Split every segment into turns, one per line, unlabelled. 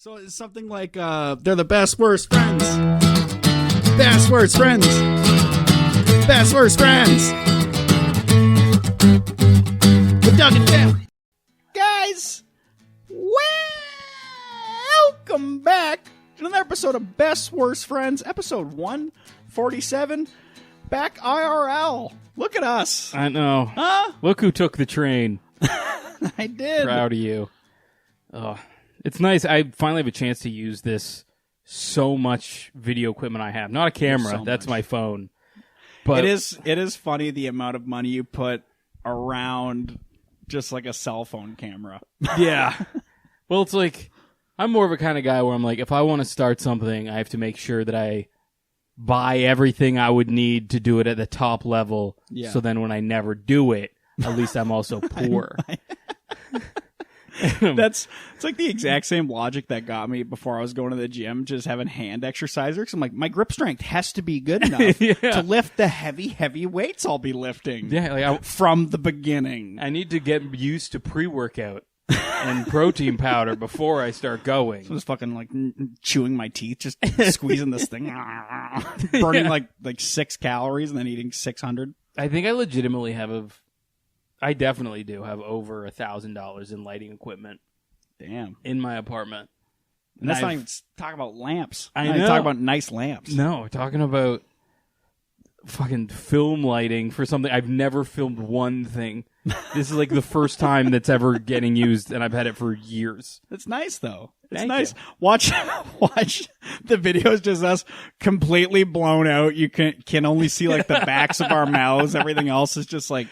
So it's something like they're the best worst friends. Best worst friends. Best worst friends. With Doug and Tim. Guys, welcome back to another episode of Best Worst Friends, episode 147. Back IRL. Look at us.
I know.
Huh?
Look who took the train.
I did.
Proud of you. Oh, it's nice. I finally have a chance to use this so much video equipment I have. Not a camera.
So
that's
much.
my phone. But
It is funny the amount of money you put around just like a cell phone camera.
yeah. Well, it's like I'm more of a kind of guy where I'm like, if I want to start something, I have to make sure that I buy everything I would need to do it at the top level.
Yeah.
So then when I never do it, at least I'm also poor.
It's like the exact same logic that got me before I was going to the gym, just having hand exercisers. I'm like, my grip strength has to be good enough to lift the heavy weights I'll be lifting.
Yeah, like
from the beginning.
I need to get used to pre-workout and protein powder before I start going.
So I was fucking like chewing my teeth, just squeezing this thing, burning like 6 calories and then eating 600.
I think I legitimately have I definitely do have over $1,000 in lighting equipment.
Damn.
In my apartment.
And that's not even talking about lamps.
I
know.
know.
Talking about nice lamps.
No, we're talking about fucking film lighting for something. I've never filmed one thing. This is like the first time that's ever getting used, and I've had it for years.
It's nice, though. It's
Thank
nice.
you.
Watch the videos, just us completely blown out. You can only see like the backs of our mouths. Everything else is just like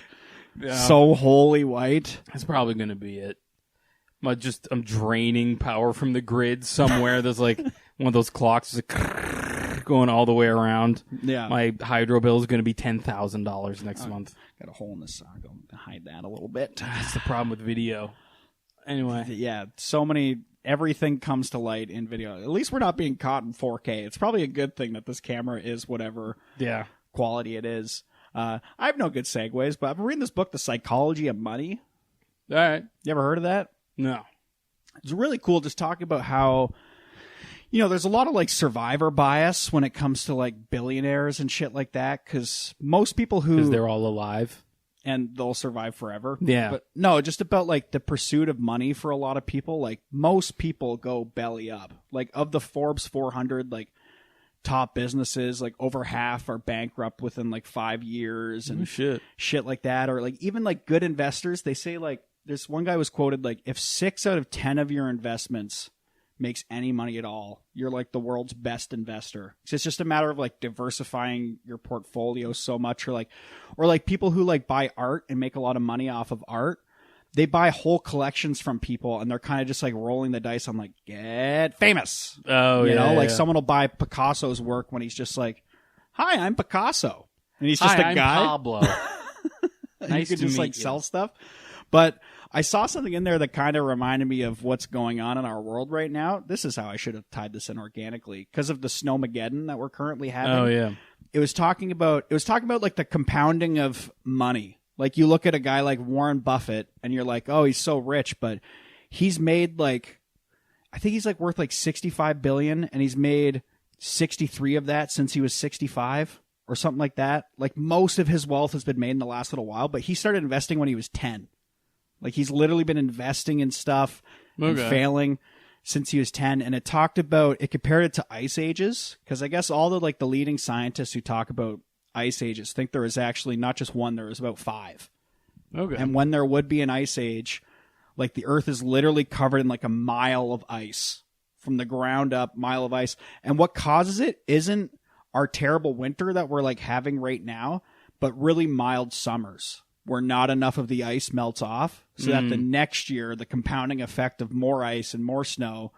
so wholly white.
That's probably going to be it. I'm draining power from the grid somewhere. There's like one of those clocks like going all the way around.
Yeah.
My hydro bill is going to be $10,000 next month.
Got a hole in the sock. I'll hide that a little bit.
That's the problem with video. Anyway.
Yeah, everything comes to light in video. At least we're not being caught in 4K. It's probably a good thing that this camera is whatever quality it is. I have no good segues, but I've been reading this book, The Psychology of Money.
All right.
You ever heard of that?
No.
It's really cool just talking about how, there's a lot of like survivor bias when it comes to like billionaires and shit like that, because most people
Because they're all alive.
and they'll survive forever.
Yeah.
But no, just about like the pursuit of money for a lot of people. Like most people go belly up. Like of the Forbes 400, like top businesses, like over half are bankrupt within like 5 years and shit like that. Or like even like good investors, they say like this one guy was quoted like if 6 out of 10 of your investments makes any money at all, you're like the world's best investor. It's just a matter of like diversifying your portfolio so much, or like people who like buy art and make a lot of money off of art. They buy whole collections from people and they're kind of just like rolling the dice on like get famous.
Oh,
you know, like someone will buy Picasso's work when he's just like, "Hi, I'm Picasso," and he's just
Hi,
a guy.
I'm Pablo. Nice
you could
to
just
meet
like
you.
sell stuff. But I saw something in there that kind of reminded me of what's going on in our world right now. This is how I should have tied this in organically, because of the snowmageddon that we're currently having.
Oh, yeah.
It was talking about like the compounding of money. Like you look at a guy like Warren Buffett and you're like, oh, he's so rich, but he's made like, I think he's like worth like 65 billion, and he's made 63 of that since he was 65 or something like that. Like most of his wealth has been made in the last little while, but he started investing when he was 10. Like he's literally been investing in stuff and failing since he was 10. And it compared it to ice ages, because I guess all the leading scientists who talk about ice ages think there is actually not just one, there is about 5.
Okay.
And when there would be an ice age, like the earth is literally covered in like a mile of ice from the ground up, mile of ice. And what causes it isn't our terrible winter that we're like having right now, but really mild summers where not enough of the ice melts off, so that the next year, the compounding effect of more ice and more snow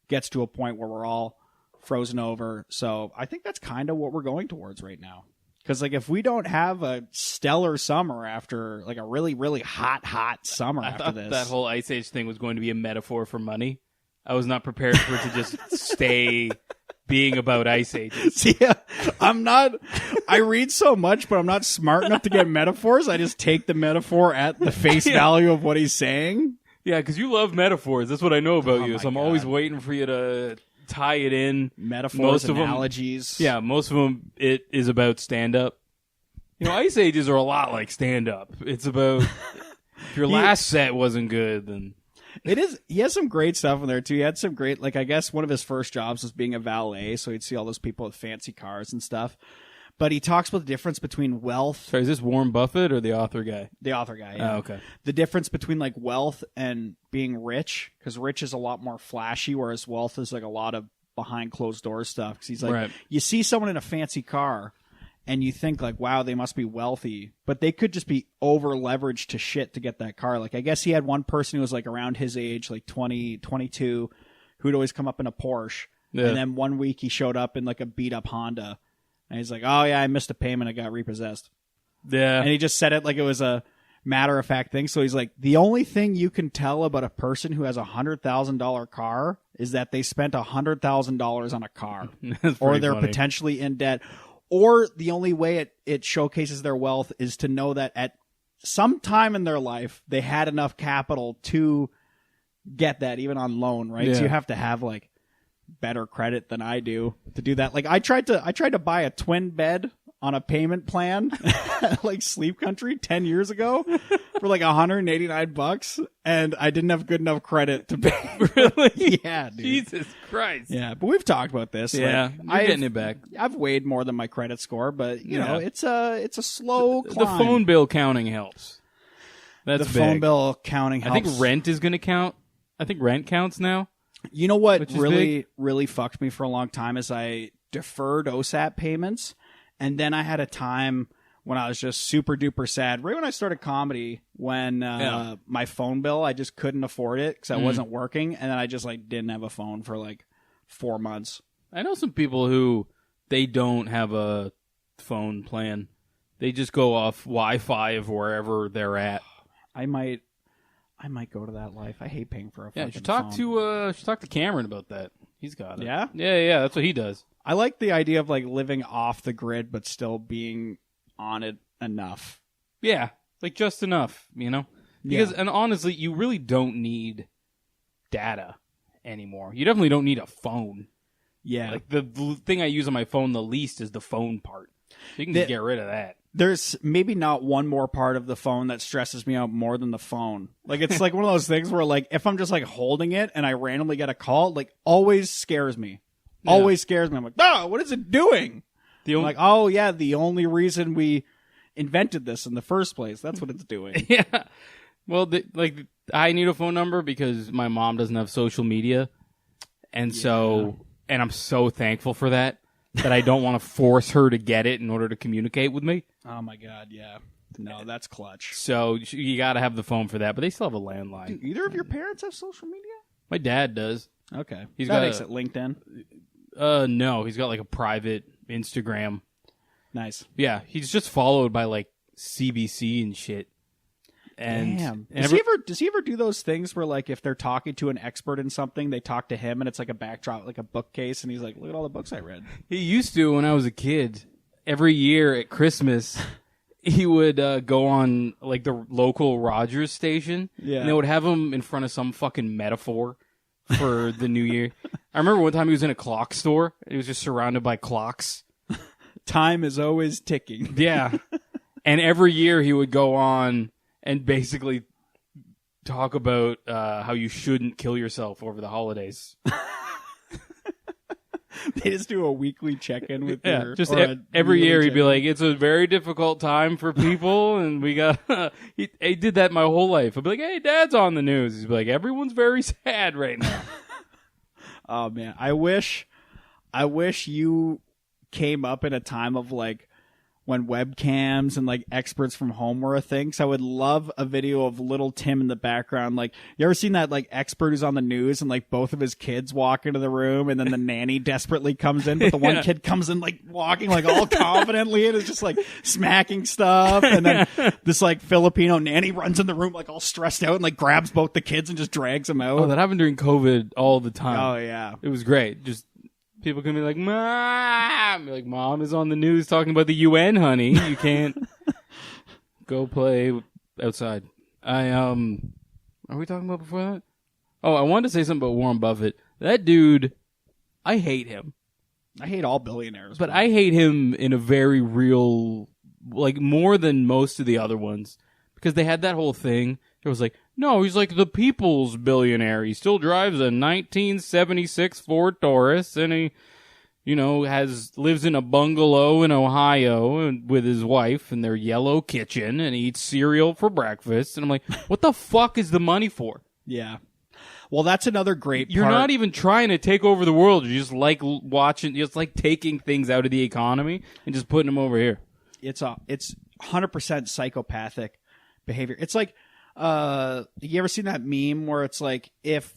gets to a point where we're all frozen over. So I think that's kind of what we're going towards right now. Because like if we don't have a stellar summer after like a really, really hot summer after this.
That whole Ice Age thing was going to be a metaphor for money. I was not prepared for it to just stay being about Ice Ages.
Yeah, I read so much, but I'm not smart enough to get metaphors. I just take the metaphor at the face value of what he's saying.
Yeah, because you love metaphors. That's what I know about you.
my
So I'm
God.
always waiting for you to tie it in.
Metaphors,
Most of 'em-
analogies.
Yeah, most of them, it is about stand-up. You know, Ice Ages are a lot like stand-up. It's about, if your last set wasn't good, then...
It is. He has some great stuff in there, too. He had some great, like, I guess one of his first jobs was being a valet, so he'd see all those people with fancy cars and stuff. But he talks about the difference between wealth...
Sorry, is this Warren Buffett or the author guy?
The author guy, yeah.
Oh, okay.
The difference between, like, wealth and being rich, because rich is a lot more flashy, whereas wealth is, like, a lot of behind-closed-doors stuff. Because he's like,
Right.
You see someone in a fancy car, and you think, like, wow, they must be wealthy. But they could just be over-leveraged to shit to get that car. Like, I guess he had one person who was, like, around his age, like 20, 22, who'd always come up in a Porsche.
Yeah.
And then one week he showed up in, like, a beat-up Honda. And he's like, oh, yeah, I missed a payment. I got repossessed.
Yeah.
And he just said it like it was a matter-of-fact thing. So he's like, the only thing you can tell about a person who has a $100,000 car is that they spent $100,000 on a car.
That's
Or
pretty
they're
funny.
potentially in debt. Or the only way it showcases their wealth is to know that at some time in their life, they had enough capital to get that, even on loan, right?
Yeah.
So you have to have, like, better credit than I do to do that. Like I tried to buy a twin bed on a payment plan like Sleep Country 10 years ago for like $189 and I didn't have good enough credit to pay.
Really?
Yeah, dude.
Jesus Christ.
Yeah, but we've talked about this.
Yeah,
Like,
you're getting it back.
I've weighed more than my credit score, but you
Yeah.
know, it's a slow
The
climb.
phone bill counting helps. That's
the
big.
phone bill counting
I
helps.
think rent is going to count. I think rent counts now.
You know what
Which is
really fucked me for a long time is I deferred OSAP payments, and then I had a time when I was just super duper sad. Right when I started comedy, when my phone bill, I just couldn't afford it because I wasn't working, and then I just like didn't have a phone for like 4 months.
I know some people who they don't have a phone plan. They just go off Wi-Fi of wherever they're at.
I might go to that life. I hate paying for a
Yeah,
fucking
should talk to Cameron about that. He's got it.
Yeah?
Yeah, that's what he does.
I like the idea of like living off the grid but still being on it enough.
Yeah, like just enough, you know? Because, and honestly, you really don't need data anymore. You definitely don't need a phone.
Yeah.
Like, the thing I use on my phone the least is the phone part. So you can just get rid of that.
There's maybe not one more part of the phone that stresses me out more than the phone. Like, it's like one of those things where, like, if I'm just, like, holding it and I randomly get a call, like, always scares me.
Yeah.
Always scares me. I'm like, oh, what is it doing? I'm like, oh, yeah, the only reason we invented this in the first place. That's what it's doing.
Yeah. Well, I need a phone number because my mom doesn't have social media. And so, and I'm so thankful for that I don't want to force her to get it in order to communicate with me.
Oh, my God, yeah. No, that's clutch.
So you got to have the phone for that, but they still have a landline.
Do either of your parents have social media?
My dad does.
Okay.
He's
that
got
makes it LinkedIn.
No, he's got like a private Instagram.
Nice.
Yeah, he's just followed by like CBC and shit. And,
Damn.
and
Does he ever do those things where, like, if they're talking to an expert in something, they talk to him and it's like a backdrop, like a bookcase, and he's like, look at all the books I read.
he used to when I was a kid. Every year at Christmas, he would go on like the local Rogers station.
Yeah.
And they would have him in front of some fucking metaphor for the new year. I remember one time he was in a clock store. He was just surrounded by clocks.
Time is always ticking.
Yeah. And every year he would go on and basically talk about how you shouldn't kill yourself over the holidays.
They just do a weekly check-in with
Yeah, just
or a
every
yearly
year he'd be
check-in.
like, it's a very difficult time for people, and we got... he did that my whole life. I'd be like, hey, Dad's on the news. He'd be like, everyone's very sad right now.
Oh, man. I wish you came up in a time of, like, when webcams and like experts from home were a thing. So I would love a video of little Tim in the background. Like, you ever seen that like expert who's on the news and like both of his kids walk into the room and then the nanny desperately comes in, but the one kid comes in like walking like all confidently and is just like smacking stuff. And then this like Filipino nanny runs in the room like all stressed out and like grabs both the kids and just drags them out.
Oh, that happened during COVID all the time.
Oh, yeah.
It was great. Just people can be like, Mom! Be like, Mom is on the news talking about the UN, honey. You can't go play outside. are we talking about before that? Oh, I wanted to say something about Warren Buffett. That dude, I hate him.
I hate all billionaires.
But I hate him in a very real, like, more than most of the other ones. Because they had that whole thing. It was like, no, he's like the people's billionaire. He still drives a 1976 Ford Taurus, and he, you know, lives in a bungalow in Ohio with his wife in their yellow kitchen, and eats cereal for breakfast. And I'm like, what the fuck is the money for?
Yeah. Well, that's another great part.
You're not even trying to take over the world. You just like watching, just like taking things out of the economy and just putting them over here.
It's 100% psychopathic behavior. It's like, you ever seen that meme where it's like, if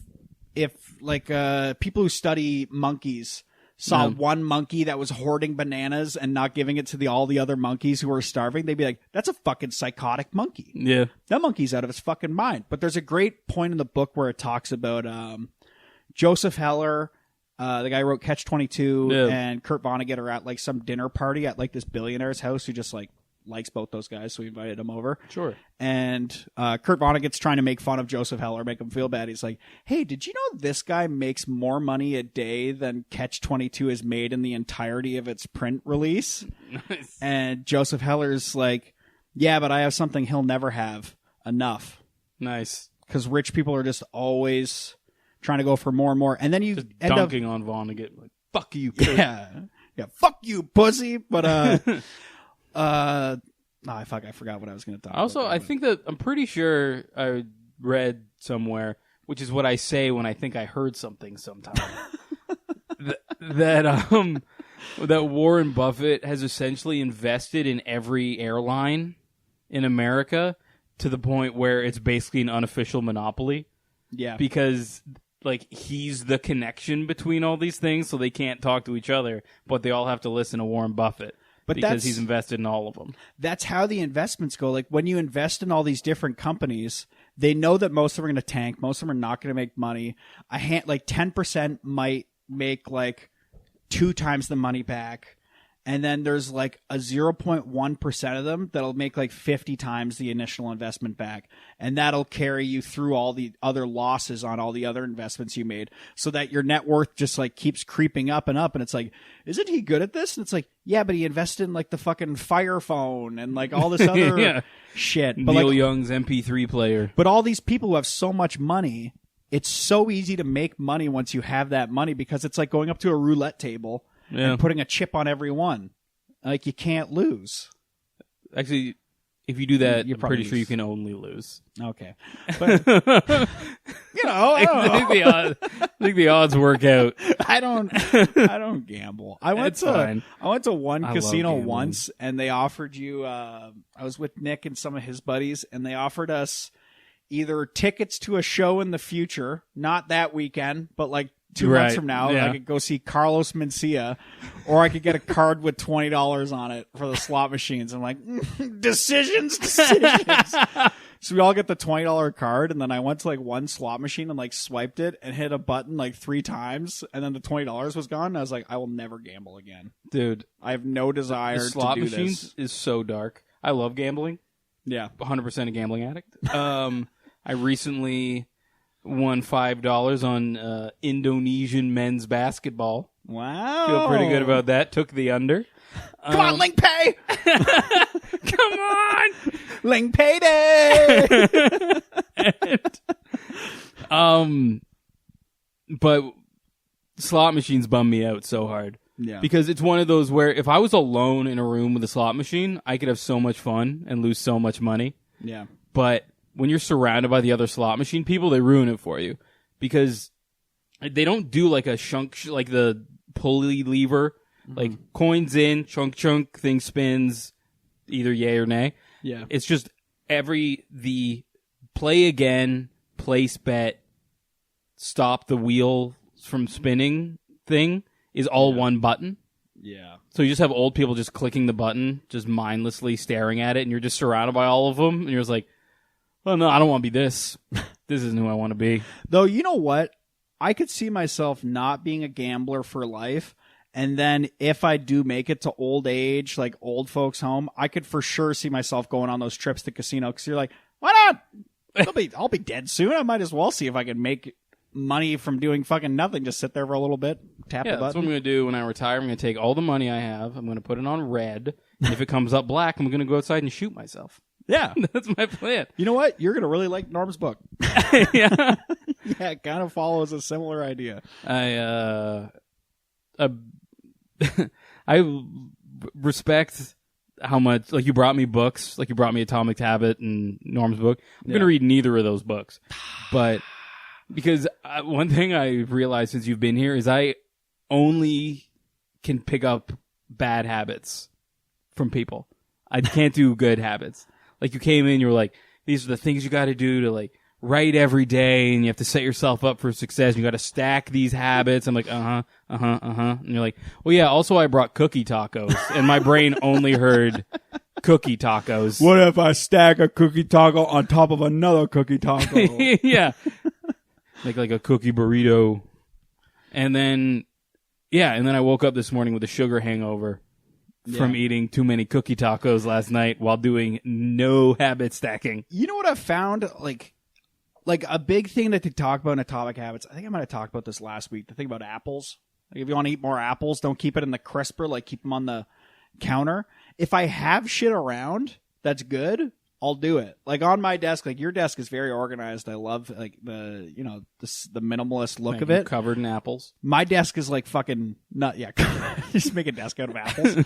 people who study monkeys saw one monkey that was hoarding bananas and not giving it to all the other monkeys who were starving, they'd be like, that's a fucking psychotic monkey.
Yeah.
That monkey's out of his fucking mind. But there's a great point in the book where it talks about Joseph Heller, the guy who wrote Catch-22, and Kurt Vonnegut are at like some dinner party at like this billionaire's house who just like likes both those guys, so we invited him over.
Sure.
And Kurt Vonnegut's trying to make fun of Joseph Heller, make him feel bad. He's like, hey, did you know this guy makes more money a day than Catch-22 has made in the entirety of its print release?
Nice.
And Joseph Heller's like, yeah, but I have something he'll never have. Enough.
Nice.
Because rich people are just always trying to go for more and more. And then you
just
end
dunking on Vonnegut. Like, fuck you, Kurt.
Yeah, fuck you, pussy. But, I forgot what I was going to talk about.
Also, I think that I'm pretty sure I read somewhere, which is what I say when I think I heard something sometime, that Warren Buffett has essentially invested in every airline in America to the point where it's basically an unofficial monopoly.
Yeah.
Because like he's the connection between all these things, so they can't talk to each other, but they all have to listen to Warren Buffett. But because he's invested in all of them. That's
how the investments go. Like when you invest in all these different companies, they know that most of them are going to tank. Most of them are not going to make money. Like 10% might make like 2 times the money back. And then there's like a 0.1% of them that'll make like 50 times the initial investment back. And that'll carry you through all the other losses on all the other investments you made, so that your net worth just like keeps creeping up and up. And it's like, isn't he good at this? And it's like, yeah, but he invested in like the fucking Fire Phone and like all this other shit. But
Neil
like,
Young's MP3 player.
But all these people who have so much money, it's so easy to make money once you have that money, because it's like going up to a roulette table and putting a chip on every one. Like, you can't lose.
Actually, if you do that, I'm pretty sure you can only lose.
Okay. But, I
think the odds work out.
I don't gamble. I went to one casino once, and they offered you, I was with Nick and some of his buddies, and they offered us either tickets to a show in the future, not that weekend, but like 2 months from now, I could go see Carlos Mencia, or I could get a card with $20 on it for the slot machines. I'm like, decisions. So we all get the $20 card, and then I went to like one slot machine and like swiped it and hit a button like 3 times, and then the $20 was gone. And I was like, I will never gamble again,
dude.
I have no desire
the slot
to do
machines
this.
Is so dark. I love gambling. Yeah, 100% a gambling addict. I recently won $5 on Indonesian men's basketball.
Wow.
Feel pretty good about that. Took the under.
Come on, Ling Pay!
Come on!
Ling Payday!
But slot machines bum me out so hard.
Yeah.
Because it's one of those where if I was alone in a room with a slot machine, I could have so much fun and lose so much money.
Yeah.
But when you're surrounded by the other slot machine people, they ruin it for you, because they don't do like a shunk, like the pulley lever, like coins in, chunk, thing spins, either yay or nay.
Yeah.
It's just the play again, place bet, stop the wheel from spinning thing is all one button.
Yeah.
So you just have old people just clicking the button, just mindlessly staring at it, and you're just surrounded by all of them, and you're just like, well, no, I don't want to be this. This isn't who I want to be.
Though, you know what? I could see myself not being a gambler for life. And then if I do make it to old age, like old folks home, I could for sure see myself going on those trips to casino. Because you're like, why not? I'll be dead soon. I might as well see if I can make money from doing fucking nothing. Just sit there for a little bit, tap the button.
That's what I'm going to do when I retire. I'm going to take all the money I have. I'm going to put it on red. And if it comes up black, I'm going to go outside and shoot myself.
Yeah.
That's my plan.
You know what? You're going to really like Norm's book.
Yeah.
Yeah, it kind of follows a similar idea.
I respect how much, like, you brought me books, like you brought me Atomic Habit and Norm's book. I'm going to read neither of those books. But because one thing I realized since you've been here is I only can pick up bad habits from people. I can't do good habits. Like, you came in, you were like, these are the things you got to do to, like, write every day, and you have to set yourself up for success. You got to stack these habits. I'm like, And you're like, well, yeah, also I brought cookie tacos, and my brain only heard cookie tacos.
What if I stack a cookie taco on top of another cookie taco?
Yeah. Like a cookie burrito. And then I woke up this morning with a sugar hangover from eating too many cookie tacos last night while doing no habit stacking.
You know what I've found? Like a big thing that they talk about in Atomic Habits, I think I might have talked about this last week, the thing about apples. Like, if you want to eat more apples, don't keep it in the crisper, like keep them on the counter. If I have shit around that's good, I'll do it. Like on my desk, like your desk is very organized. I love like the minimalist look of it.
Covered in apples.
My desk is like fucking nut. Yeah, just make a desk out of apples,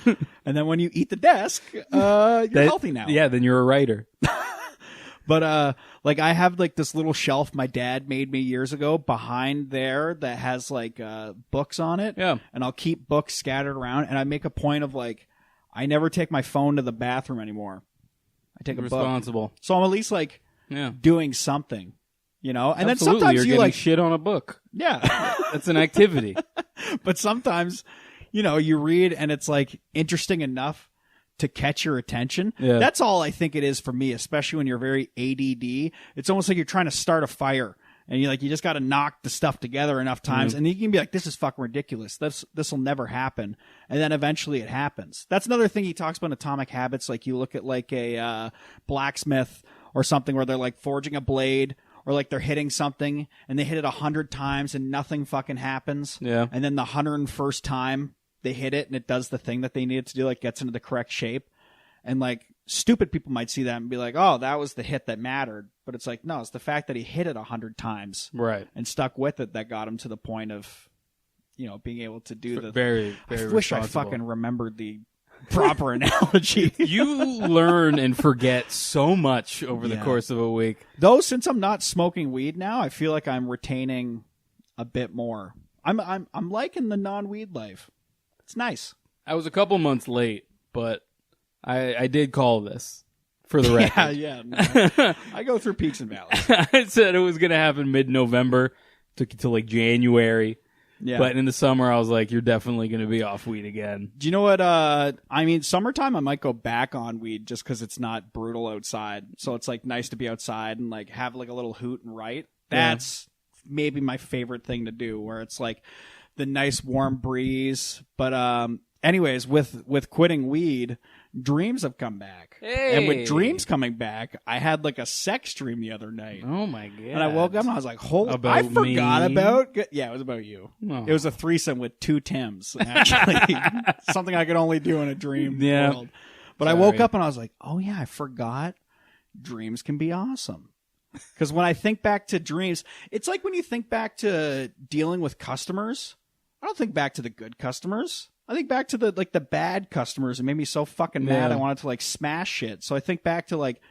and then when you eat the desk, you're healthy now.
Yeah, then you're a writer.
But like I have like this little shelf my dad made me years ago behind there that has like books on it.
Yeah,
and I'll keep books scattered around, and I make a point of like I never take my phone to the bathroom anymore. I take a
responsible
book. So I'm at least like doing something, you know? And
Absolutely.
then sometimes
you're
you
getting
like
shit on a book.
Yeah.
That's an activity.
But sometimes, you know, you read and it's like interesting enough to catch your attention.
Yeah.
That's all I think it is for me, especially when you're very ADD. It's almost like you're trying to start a fire. And you just got to knock the stuff together enough times, and you can be like, "This is fucking ridiculous. This will never happen." And then eventually it happens. That's another thing he talks about in Atomic Habits. Like you look at like a blacksmith or something where they're like forging a blade, or like they're hitting something and they hit it 100 times and nothing fucking happens.
Yeah.
And then the 101st time they hit it and it does the thing that they need it to do, like gets into the correct shape. And like stupid people might see that and be like, "Oh, that was the hit that mattered." But it's like, no, it's the fact that he hit it 100 times,
right,
and stuck with it that got him to the point of, you know, being able to do the.
Very, very.
I wish I fucking remembered the proper analogy.
You learn and forget so much over the course of a week.
Though, since I'm not smoking weed now, I feel like I'm retaining a bit more. I'm liking the non-weed life. It's nice.
I was a couple months late, but I did call this for the record.
Yeah. No. I go through peaks and valleys.
I said it was going to happen mid-November. Took it till like January.
Yeah.
But in the summer, I was like, you're definitely going to be off weed again.
Do you know what? I mean, summertime, I might go back on weed just because it's not brutal outside. So it's like nice to be outside and like have like a little hoot and write. That's maybe my favorite thing to do, where it's like the nice warm breeze. But anyways, with quitting weed, dreams have come back.
Hey.
And with dreams coming back, I had like a sex dream the other night.
Oh my God.
And I woke up and I was like, holy,
about
I forgot
me?
about. Yeah, it was about you.
Oh.
It was a threesome with 2 Tims, actually. Something I could only do in a dream world. But I woke up and I was like, oh yeah, I forgot dreams can be awesome. Because when I think back to dreams, it's like when you think back to dealing with customers, I don't think back to the good customers. I think back to the bad customers. It made me so fucking mad. I wanted to like smash shit. So I think back to like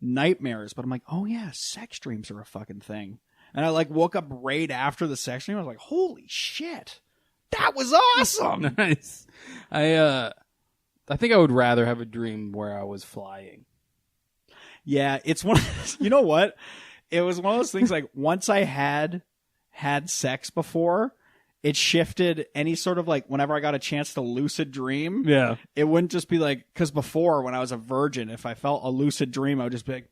nightmares, but I'm like, oh yeah, sex dreams are a fucking thing. And I like woke up right after the sex dream. I was like, holy shit, that was awesome.
Nice. I think I would rather have a dream where I was flying.
Yeah, it's one. You know what? It was one of those things. Like once I had sex before, it shifted any sort of like whenever I got a chance to lucid dream.
Yeah,
it wouldn't just be like, because before when I was a virgin, if I felt a lucid dream, I would just be like,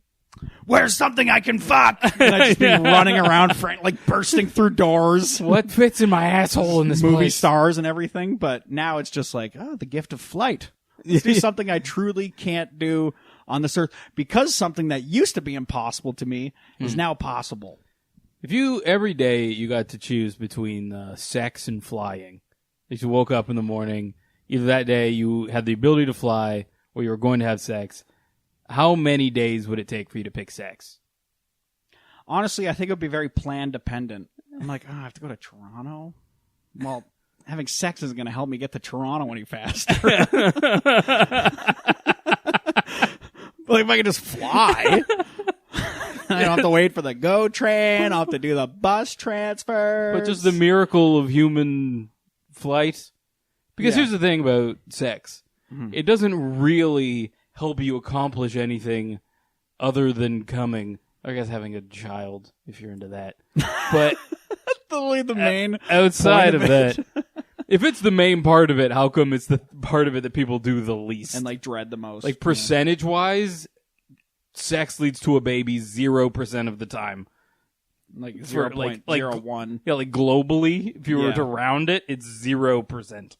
"Where's something I can fuck?" And I'd just be running around, like bursting through doors.
What fits in my asshole in this
movie
place?
Stars and everything. But now it's just like, oh, the gift of flight. Let's do something I truly can't do on this earth because something that used to be impossible to me is now possible.
If you every day you got to choose between sex and flying, if you woke up in the morning, either that day you had the ability to fly or you were going to have sex, how many days would it take for you to pick sex?
Honestly, I think it would be very plan dependent. I'm like, I have to go to Toronto? Well, having sex isn't going to help me get to Toronto any faster. But if I could just fly, I don't have to wait for the GO train. I'll have to do the bus transfers.
But just the miracle of human flight. Because here's the thing about sex. It doesn't really help you accomplish anything other than coming. I guess having a child, if you're into that. But
the main
outside of that, if it's the main part of it, how come it's the part of it that people do the least?
And, like, dread the most.
Like, percentage-wise, sex leads to a baby 0% of the time.
Like 0.01.
Yeah, like, globally, if you were to round it, it's 0%.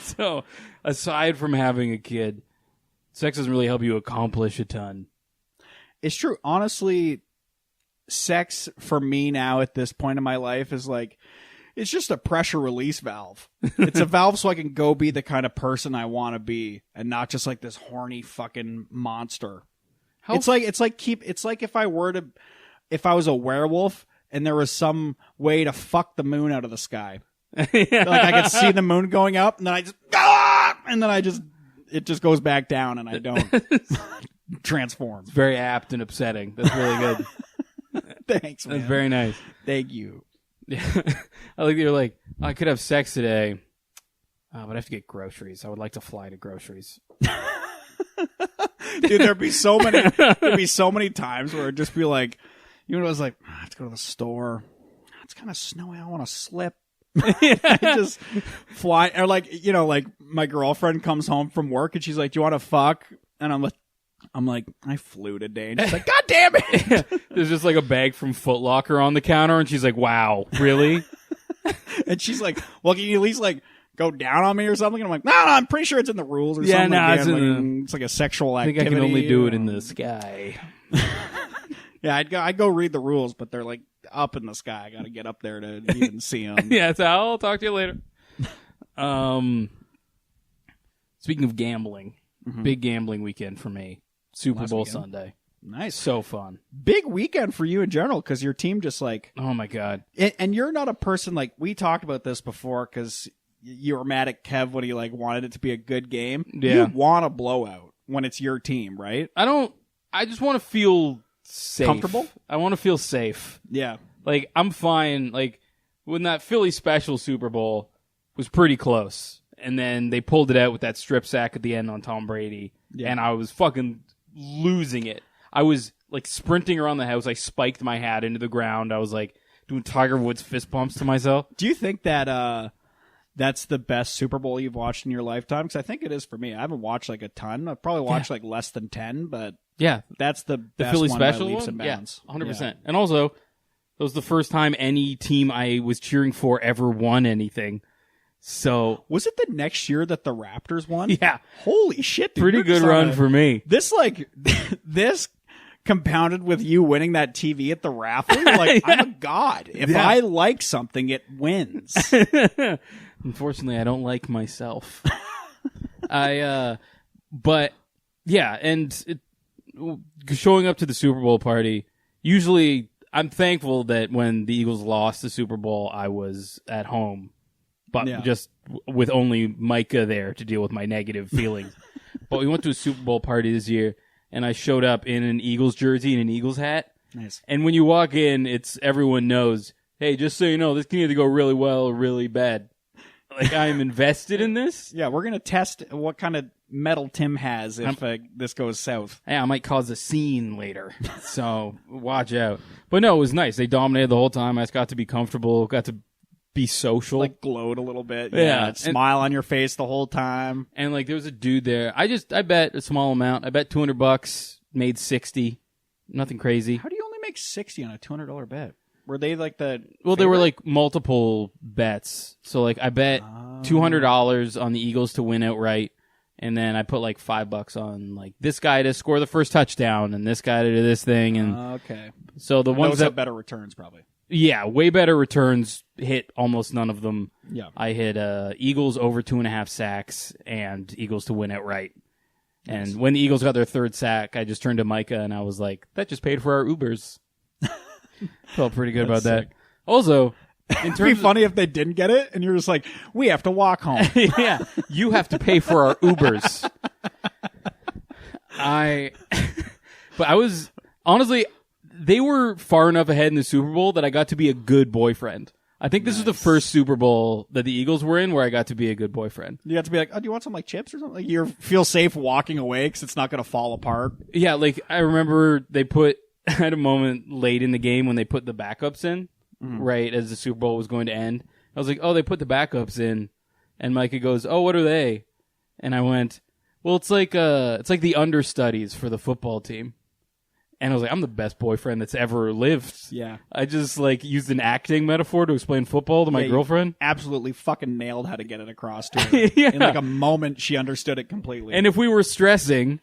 So, aside from having a kid, sex doesn't really help you accomplish a ton.
It's true. Honestly, sex for me now at this point in my life is like, it's just a pressure release valve. It's a valve so I can go be the kind of person I want to be and not just like this horny fucking monster. It's like if I was a werewolf and there was some way to fuck the moon out of the sky. Like I could see the moon going up and then it just goes back down and I don't transform.
It's very apt and upsetting. That's really good.
Thanks, man.
That's very nice.
Thank you.
Yeah. I like that you're like, I could have sex today, but I have to get groceries. I would like to fly to groceries.
Dude, there'd be so many times where it'd just be like, you know, I was like, I have to go to the store. It's kind of snowy. I want to slip. I just fly. Or like, you know, like my girlfriend comes home from work and she's like, do you want to fuck? And I'm like, I flew today. And she's like, God damn it.
There's just like a bag from Foot Locker on the counter. And she's like, wow, really?
And she's like, well, can you at least like go down on me or something? And I'm like, no, I'm pretty sure it's in the rules or something.
Yeah,
no, it's like a sexual activity.
I think I can only do it in the sky.
Yeah, I'd go read the rules, but they're like up in the sky. I got to get up there to even see them.
Yeah, so I'll talk to you later. Speaking of gambling, big gambling weekend for me. Super Bowl Sunday.
Nice.
So fun.
Big weekend for you in general because your team just like...
Oh, my God.
And you're not a person like... We talked about this before because you were mad at Kev when he like wanted it to be a good game.
Yeah.
You want a blowout when it's your team, right?
I just want to feel safe.
Comfortable?
I want to feel safe.
Yeah.
Like, I'm fine. Like, when that Philly special Super Bowl was pretty close. And then they pulled it out with that strip sack at the end on Tom Brady. Yeah. And I was fucking losing it. I was like sprinting around the house. I spiked my hat into the ground. I was like doing Tiger Woods fist bumps to myself.
Do you think that that's the best Super Bowl you've watched in your lifetime? Because I think it is for me. I haven't watched like a ton. I've probably watched like less than 10, but
yeah,
that's the best
Philly
one
special
by leaps
one?
and bounds.
Yeah, 100%. Yeah. And also, that was the first time any team I was cheering for ever won anything. So
was it the next year that the Raptors won?
Yeah.
Holy shit, dude.
Pretty good run for me.
This compounded with you winning that TV at the raffle. Like, I'm a god. If I like something, it wins.
Unfortunately, I don't like myself. But yeah, and showing up to the Super Bowl party, usually I'm thankful that when the Eagles lost the Super Bowl, I was at home. But just with only Micah there to deal with my negative feelings. But we went to a Super Bowl party this year, and I showed up in an Eagles jersey and an Eagles hat.
Nice.
And when you walk in, everyone knows, hey, just so you know, this can either go really well or really bad. Like, I'm invested in this.
Yeah, we're going to test what kind of metal Tim has if this goes south.
Yeah, I might cause a scene later. So watch out. But no, it was nice. They dominated the whole time. I just got to be comfortable, got to be social.
Like glowed a little bit.
Yeah.
Smile on your face the whole time.
And like there was a dude there. I bet a small amount. I bet $200, made 60. Nothing crazy.
How do you only make 60 on a $200 bet? Were they like the
Well, there were like multiple bets. So like I bet $200 on the Eagles to win outright, And then I put like $5 on like this guy to score the first touchdown and this guy to do this thing. And
okay.
So the ones
those
that
have better returns probably.
Yeah, way better returns. Hit almost none of them.
Yeah.
I hit Eagles over 2.5 sacks and Eagles to win outright.
Nice.
And when the Eagles got their third sack, I just turned to Micah and I was like, that just paid for our Ubers. Felt pretty good about that.
Sick.
Also, in
It'd
terms
be funny if they didn't get it and you're just like, we have to walk home.
yeah, you have to pay for our Ubers. But I was, honestly, they were far enough ahead in the Super Bowl that I got to be a good boyfriend. I think this was the first Super Bowl that the Eagles were in where I got to be a good boyfriend.
You have to be like, oh, do you want some like chips or something? Like, you feel safe walking away because it's not going to fall apart.
Yeah, like I remember I had a moment late in the game when they put the backups in, right as the Super Bowl was going to end. I was like, oh, they put the backups in. And Micah goes, oh, what are they? And I went, well, it's like the understudies for the football team. And I was like, I'm the best boyfriend that's ever lived.
Yeah.
I just like used an acting metaphor to explain football to my girlfriend.
Absolutely fucking nailed how to get it across to her.
Yeah.
In like a moment, she understood it completely.
And if we were stressing,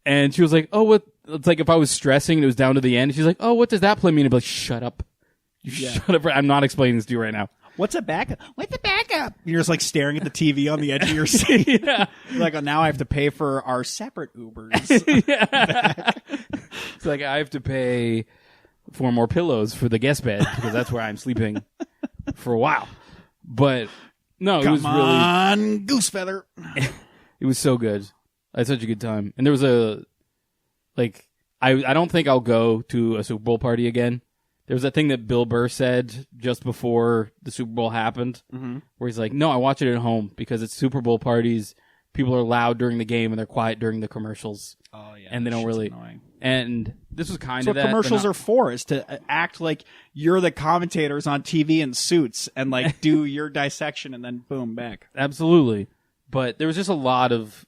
and she was like, oh, what? It's like if I was stressing and it was down to the end, she's like, oh, what does that play mean? I'd be like, shut up. Shut up. I'm not explaining this to you right now.
What's a backup? What's a backup? You're just like staring at the TV on the edge of your seat.
Yeah.
You're like, oh, now I have to pay for our separate Ubers.
It's like I have to pay for more pillows for the guest bed because that's where I'm sleeping for a while. But no, it was
Come
really
on, goose feather.
It was so good. I had such a good time. And there was I don't think I'll go to a Super Bowl party again. There was that thing that Bill Burr said just before the Super Bowl happened, where he's like, no, I watch it at home because it's Super Bowl parties. People are loud during the game and they're quiet during the commercials.
Oh, yeah.
And they don't really.
Annoying.
And this was kind
That's
of
what
that.
commercials are for, is to act like you're the commentators on TV in suits and like do your dissection and then boom, back.
Absolutely. But there was just a lot of.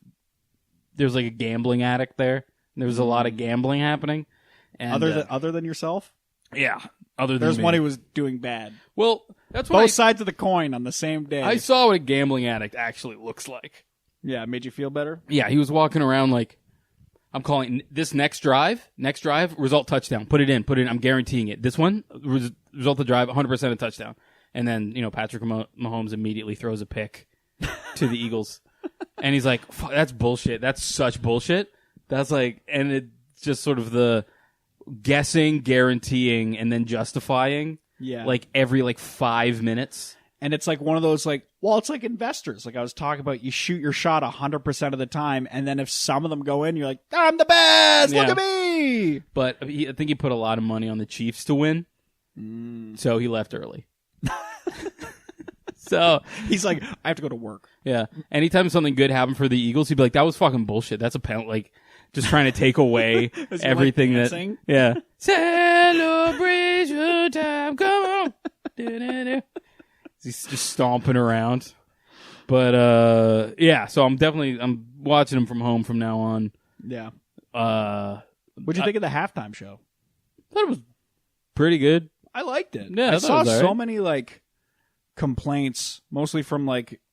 There was like a gambling addict there. And there was a lot of gambling happening. And,
other than yourself?
Yeah. Other than
There's
me.
one who was doing bad.
Well, that's what
Both sides of the coin on the same day.
I saw what a gambling addict actually looks like.
Yeah, it made you feel better?
Yeah, he was walking around like, I'm calling this next drive, result touchdown. Put it in. I'm guaranteeing it. This one, result of drive, 100% a touchdown. And then, Patrick Mahomes immediately throws a pick to the Eagles. And he's like, that's bullshit. That's such bullshit. That's like, and it's just sort of the guessing, guaranteeing, and then justifying.
Yeah.
Like every 5 minutes.
And it's like one of those it's like investors. Like I was talking about, you shoot your shot 100% of the time, and then if some of them go in, you're like, I'm the best!
Yeah.
Look at me!
But I think he put a lot of money on the Chiefs to win, so he left early. So
he's like, I have to go to work.
Yeah. Anytime something good happened for the Eagles, he'd be like, that was fucking bullshit. That's a penalty. Like, just trying to take away everything that. Yeah. Celebration time, come on. He's just stomping around. But, yeah, so I'm watching him from home from now on.
Yeah. What'd you think of the halftime show?
I thought it was pretty good.
I liked it.
Yeah,
I saw so
right.
many complaints, mostly from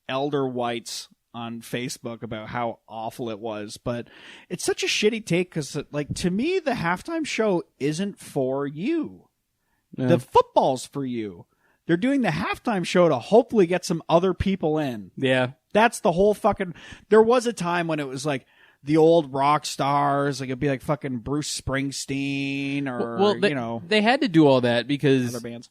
elder whites on Facebook about how awful it was. But it's such a shitty take because, to me, the halftime show isn't for you.
Yeah.
The football's for you. They're doing the halftime show to hopefully get some other people in.
Yeah.
That's the whole fucking... There was a time when it was the old rock stars, it'd be fucking Bruce Springsteen or,
they had to do all that because
other bands.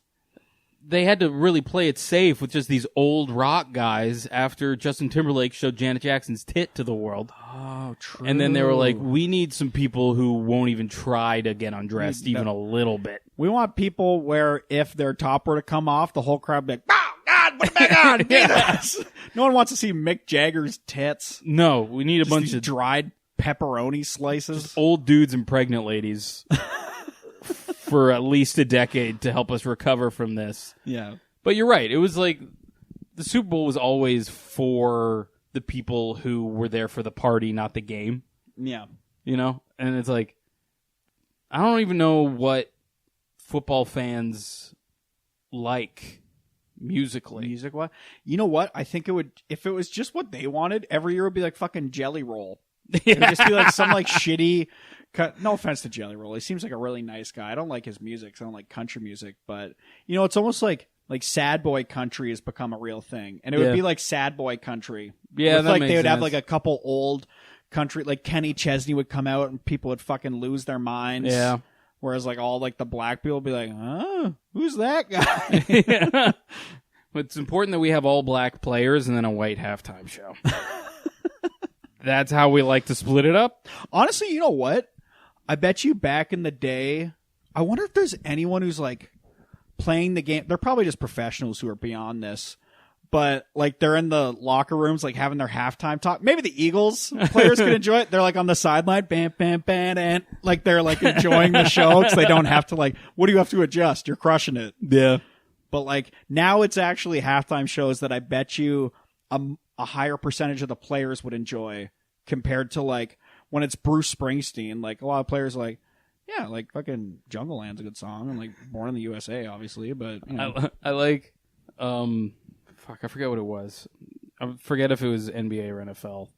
They had to really play it safe with just these old rock guys after Justin Timberlake showed Janet Jackson's tit to the world.
Oh, true.
And then they were like, we need some people who won't even try to get undressed even a little bit.
We want people where if their top were to come off, the whole crowd would be like, oh, God, put it back on. Yes. No one wants to see Mick Jagger's tits.
No, we need a bunch
these
of
dried pepperoni slices.
Old dudes and pregnant ladies. For at least a decade to help us recover from this.
Yeah.
But you're right. It was the Super Bowl was always for the people who were there for the party, not the game.
Yeah.
And it's I don't even know what football fans like musically.
Music what? You know what? I think it would, if it was just what they wanted, every year would be like fucking Jelly Roll. It would just be like some like shitty, no offense to Jelly Roll. He seems like a really nice guy. I don't like his music. So I don't like country music, but you know, it's almost like sad boy country has become a real thing. And it would be like sad boy country.
Yeah, that
like
makes
they would
sense.
have like a couple old country, like Kenny Chesney would come out and people would fucking lose their minds.
Yeah.
Whereas like all like the black people would be like, who's that guy?
Yeah. But it's important that we have all black players and then a white halftime show. That's how we like to split it up.
Honestly, you know what? I bet you back in the day, I wonder if there's anyone who's like playing the game. They're probably just professionals who are beyond this. But like they're in the locker rooms, like having their halftime talk. Maybe the Eagles players could enjoy it. They're like on the sideline, bam, bam, bam, and like they're like enjoying the show because they don't have to like. What do you have to adjust? You're crushing it.
Yeah.
But like now, it's actually halftime shows that I bet you a higher percentage of the players would enjoy compared to like when it's Bruce Springsteen. Like a lot of players are like, yeah, like fucking Jungle Land's a good song, and like Born in the USA, obviously. But you know.
I like. Fuck, I forget what it was. I forget if it was NBA or NFL.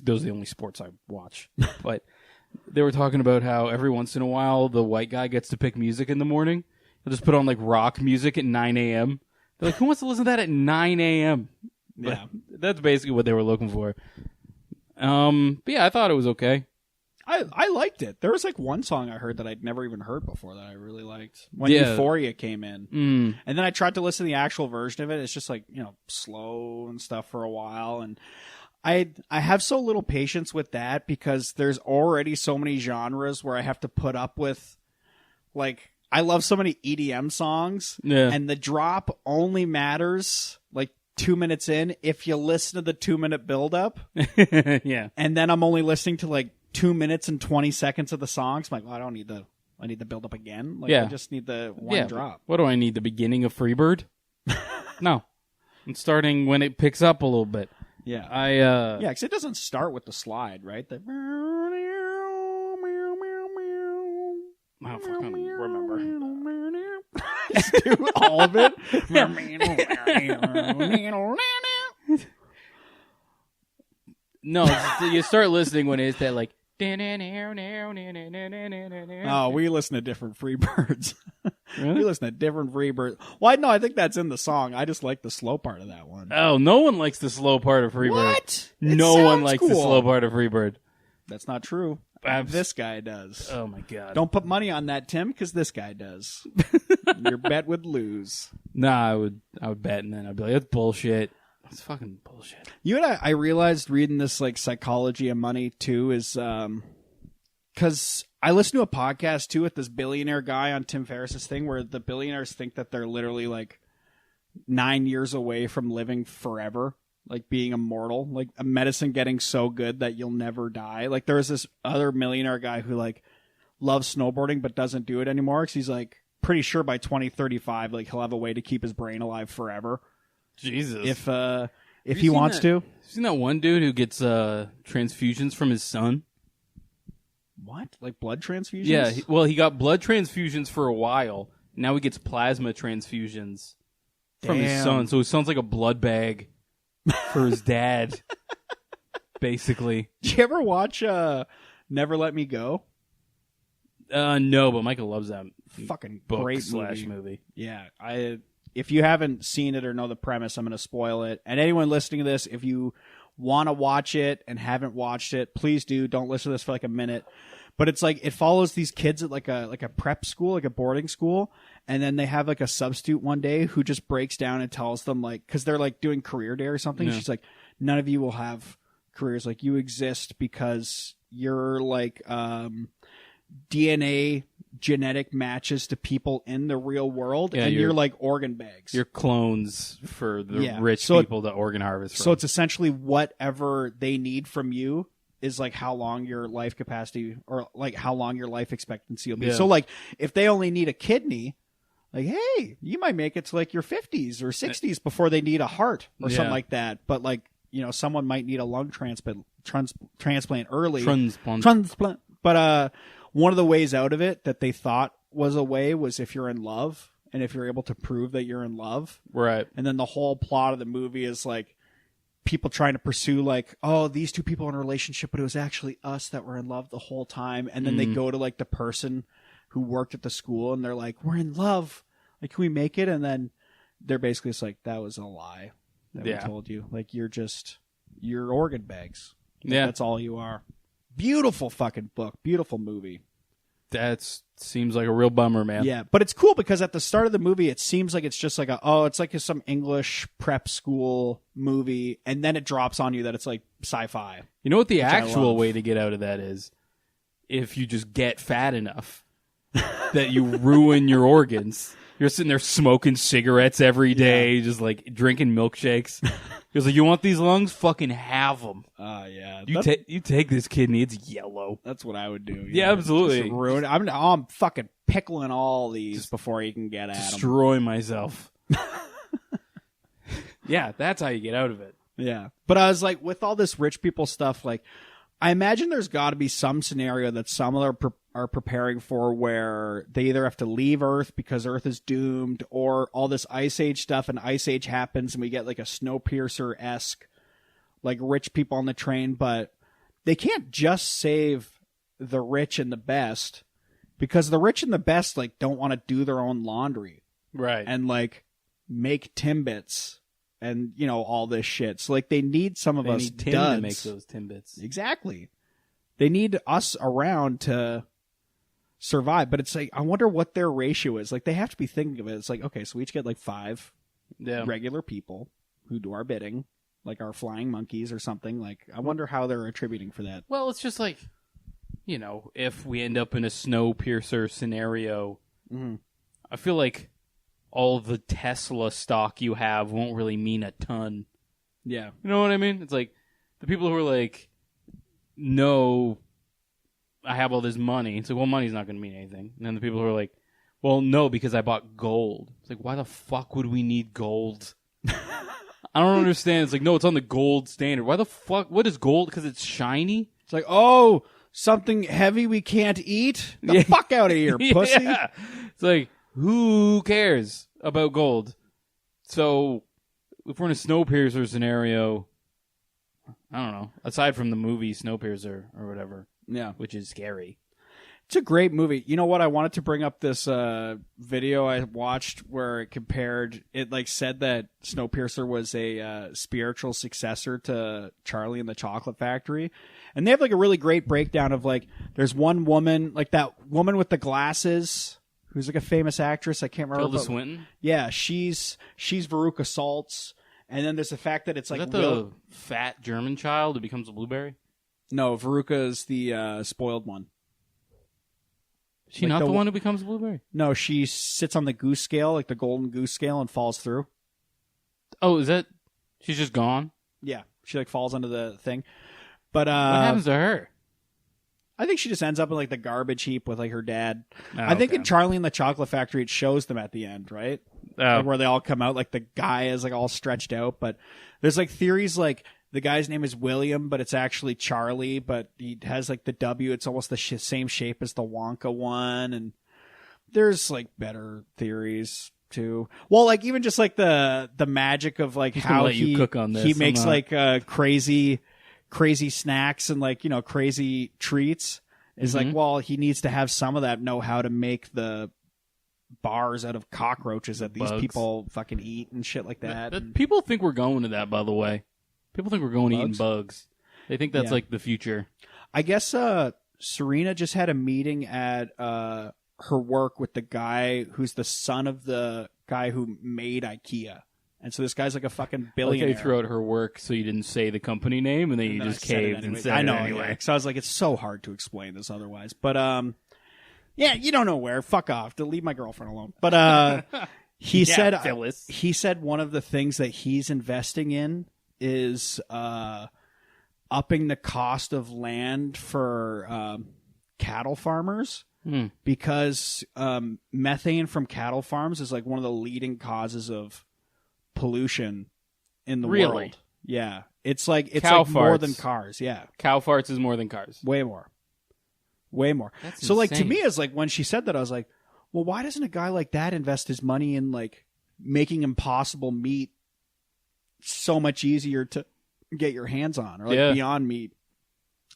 Those are the only sports I watch. But they were talking about how every once in a while the white guy gets to pick music in the morning. They'll just put on like rock music at 9 a.m. They're like, who wants to listen to that at 9 a.m.?
Yeah.
But that's basically what they were looking for. But yeah, I thought it was okay.
I liked it. There was like one song I heard that I'd never even heard before that I really liked when
Yeah.
Euphoria came in.
Mm.
And then I tried to listen to the actual version of it. It's just like, you know, slow and stuff for a while. And I have so little patience with that because there's already so many genres where I have to put up with, like, I love so many EDM songs.
Yeah.
And the drop only matters like 2 minutes in if you listen to the 2-minute buildup.
Yeah.
And then I'm only listening to like 2 minutes and 20 seconds of the songs. I'm like, well, I need the build up again. Like,
Yeah.
I just need the one drop.
What do I need? The beginning of Freebird? No. I'm starting when it picks up a little bit.
Yeah.
Yeah,
because it doesn't start with the slide, right? The
I don't fucking remember.
Just do all of it.
No, you start listening when it's that like.
Oh, we listen to different Freebirds.
Really?
We listen to different Freebirds. Well, no, I think that's in the song. I just like the slow part of that one.
Oh, no one likes the slow part of Freebird.
What?
No one likes the slow part of Freebird.
That's not true. This guy does.
Oh my god!
Don't put money on that, Tim, because this guy does. Your bet would lose.
Nah, I would bet, and then I'd be like, "That's bullshit. That's fucking bullshit."
You know what I realized reading this like psychology of money too is because I listened to a podcast too with this billionaire guy on Tim Ferriss's thing where the billionaires think that they're literally like 9 years away from living forever, like being immortal, like a medicine getting so good that you'll never die. Like there was this other millionaire guy who like loves snowboarding but doesn't do it anymore because he's like pretty sure by 2035 like he'll have a way to keep his brain alive forever.
Jesus.
If he wants to.
Seen that one dude who gets transfusions from his son?
What? Like blood transfusions?
Yeah. He got blood transfusions for a while. Now he gets plasma transfusions from his son. So his son's like a blood bag for his dad, basically.
Did you ever watch Never Let Me Go?
No, but Michael loves that
fucking
book
great
/ movie.
Yeah, if you haven't seen it or know the premise, I'm going to spoil it. And anyone listening to this, if you want to watch it and haven't watched it, please do. Don't listen to this for like a minute. But it's like it follows these kids at like a prep school, like a boarding school, and then they have like a substitute one day who just breaks down and tells them like because they're like doing career day or something.
Yeah.
She's like, none of you will have careers. Like you exist because you're like DNA genetic matches to people in the real world, and you're like organ bags.
You're clones for the rich people to organ harvest from.
So it's essentially whatever they need from you is like how long your life capacity or like how long your life expectancy will be.
Yeah.
So like if they only need a kidney, like, hey, you might make it to like your 50s or 60s before they need a heart or something like that. But like, you know, someone might need a lung transplant early. Transplant. But one of the ways out of it that they thought was a way was if you're in love and if you're able to prove that you're in love.
Right.
And then the whole plot of the movie is like people trying to pursue like, oh, these two people are in a relationship, but it was actually us that were in love the whole time. And then they go to like the person who worked at the school and they're like, we're in love. Like, can we make it? And then they're basically just like, that was a lie that we told you. Like, you're organ bags. Like, that's all you are. Beautiful fucking book. Beautiful movie.
That seems like a real bummer, man.
Yeah, but it's cool because at the start of the movie, it seems like it's just like it's like some English prep school movie, and then it drops on you that it's like sci-fi.
You know what the actual way to get out of that is? If you just get fat enough that you ruin your organs. You're sitting there smoking cigarettes every day, just like drinking milkshakes. He was like, you want these lungs? Fucking have them.
Yeah.
You take this kidney, it's yellow.
That's what I would do.
Yeah, absolutely.
Just ruin it. I'm fucking pickling all these just before you can get at them.
Destroy myself. Yeah, that's how you get out of it.
Yeah. But I was like, with all this rich people stuff, like, I imagine there's got to be some scenario that some are preparing for where they either have to leave Earth because Earth is doomed, or all this Ice Age stuff, and Ice Age happens and we get like a Snowpiercer-esque like rich people on the train, but they can't just save the rich and the best because the rich and the best like don't want to do their own laundry.
Right.
And like make Timbits and, you know, all this shit. So like they need some of us
Tim
duds
to make those Timbits.
Exactly. They need us around to survive. But it's like, I wonder what their ratio is. Like, they have to be thinking of it. It's like, okay, so we each get like 5 regular people who do our bidding, like our flying monkeys or something. Like, I wonder how they're attributing for that.
Well, it's just like, you know, if we end up in a Snowpiercer scenario, I feel like all the Tesla stock you have won't really mean a ton.
Yeah.
You know what I mean? It's like the people who are like, no, I have all this money. It's like, well, money's not going to mean anything. And then the people who are like, well, no, because I bought gold. It's like, why the fuck would we need gold? I don't understand. It's like, no, it's on the gold standard. Why the fuck? What is gold? Because it's shiny?
It's like, oh, something heavy we can't eat? The fuck out of here, pussy.
Yeah. It's like, who cares about gold? So, if we're in a Snowpiercer scenario, I don't know. Aside from the movie Snowpiercer or whatever, which is scary.
It's a great movie. You know what? I wanted to bring up this video I watched where it compared. It like said that Snowpiercer was a spiritual successor to Charlie and the Chocolate Factory, and they have like a really great breakdown of like there's one woman, like that woman with the glasses, who's like a famous actress. I can't remember.
Tilda Swinton?
Yeah, she's Veruca Saltz. And then there's the fact that it's like...
Is that the fat German child who becomes a blueberry?
No, Veruca is the spoiled one.
Is she like not the one who becomes a blueberry?
No, she sits on the goose scale, like the golden goose scale, and falls through.
Oh, is that... She's just gone?
Yeah, she like falls under the thing. But
what happens to her?
I think she just ends up in like the garbage heap with like her dad.
Oh,
I think in Charlie and the Chocolate Factory, it shows them at the end, right?
Oh.
Like where they all come out, like the guy is like all stretched out. But there's like theories like the guy's name is William, but it's actually Charlie, but he has like the W. It's almost the same shape as the Wonka one. And there's like better theories too. Well, like even just like the magic of like how
you cook on this.
He makes like crazy snacks and like, you know, crazy treats is like, well, he needs to have some of that know how to make the bars out of cockroaches that these people fucking eat and shit like that.
People think we're going to that, by the way. People think we're going to eating bugs. They think that's like the future. I guess Serena just had a meeting at her work with the guy who's the son of the guy who made IKEA. And so this guy's like a fucking billionaire. Like they threw out her work so you didn't say the company name, and then you just caved and said it anyway.
Yeah. So I was like, it's so hard to explain this otherwise. But yeah, you don't know where. Fuck off. To leave my girlfriend alone. But he said
Phyllis.
He said one of the things that he's investing in is upping the cost of land for cattle farmers. Because methane from cattle farms is like one of the leading causes of pollution in the world. Yeah. It's like more than cars. Yeah.
Cow farts is more than cars.
Way more. That's so insane. Like to me it's like when she said that I was like, well, why doesn't a guy like that invest his money in like making impossible meat so much easier to get your hands on, or like Beyond Meat,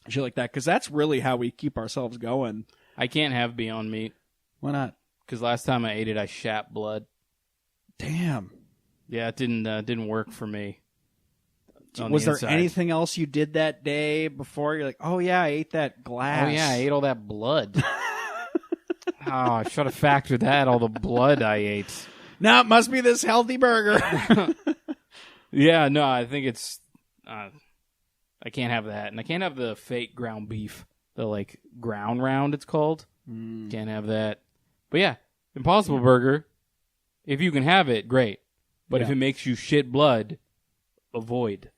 shit like that? Because that's really how we keep ourselves going.
I can't have Beyond Meat.
Why not?
Because last time I ate it, I shat blood.
Damn.
Yeah, it didn't work for me.
Was there anything else you did that day before? You're like, oh yeah, I ate that glass.
Oh yeah, I ate all that blood. Oh, I should have factored that, all the blood I ate.
No, it must be this healthy burger.
Yeah, no, I think it's... I can't have that. And I can't have the fake ground beef. The, like, ground round, it's called. Can't have that. But yeah, Impossible Burger, if you can have it, great. But if it makes you shit blood, avoid.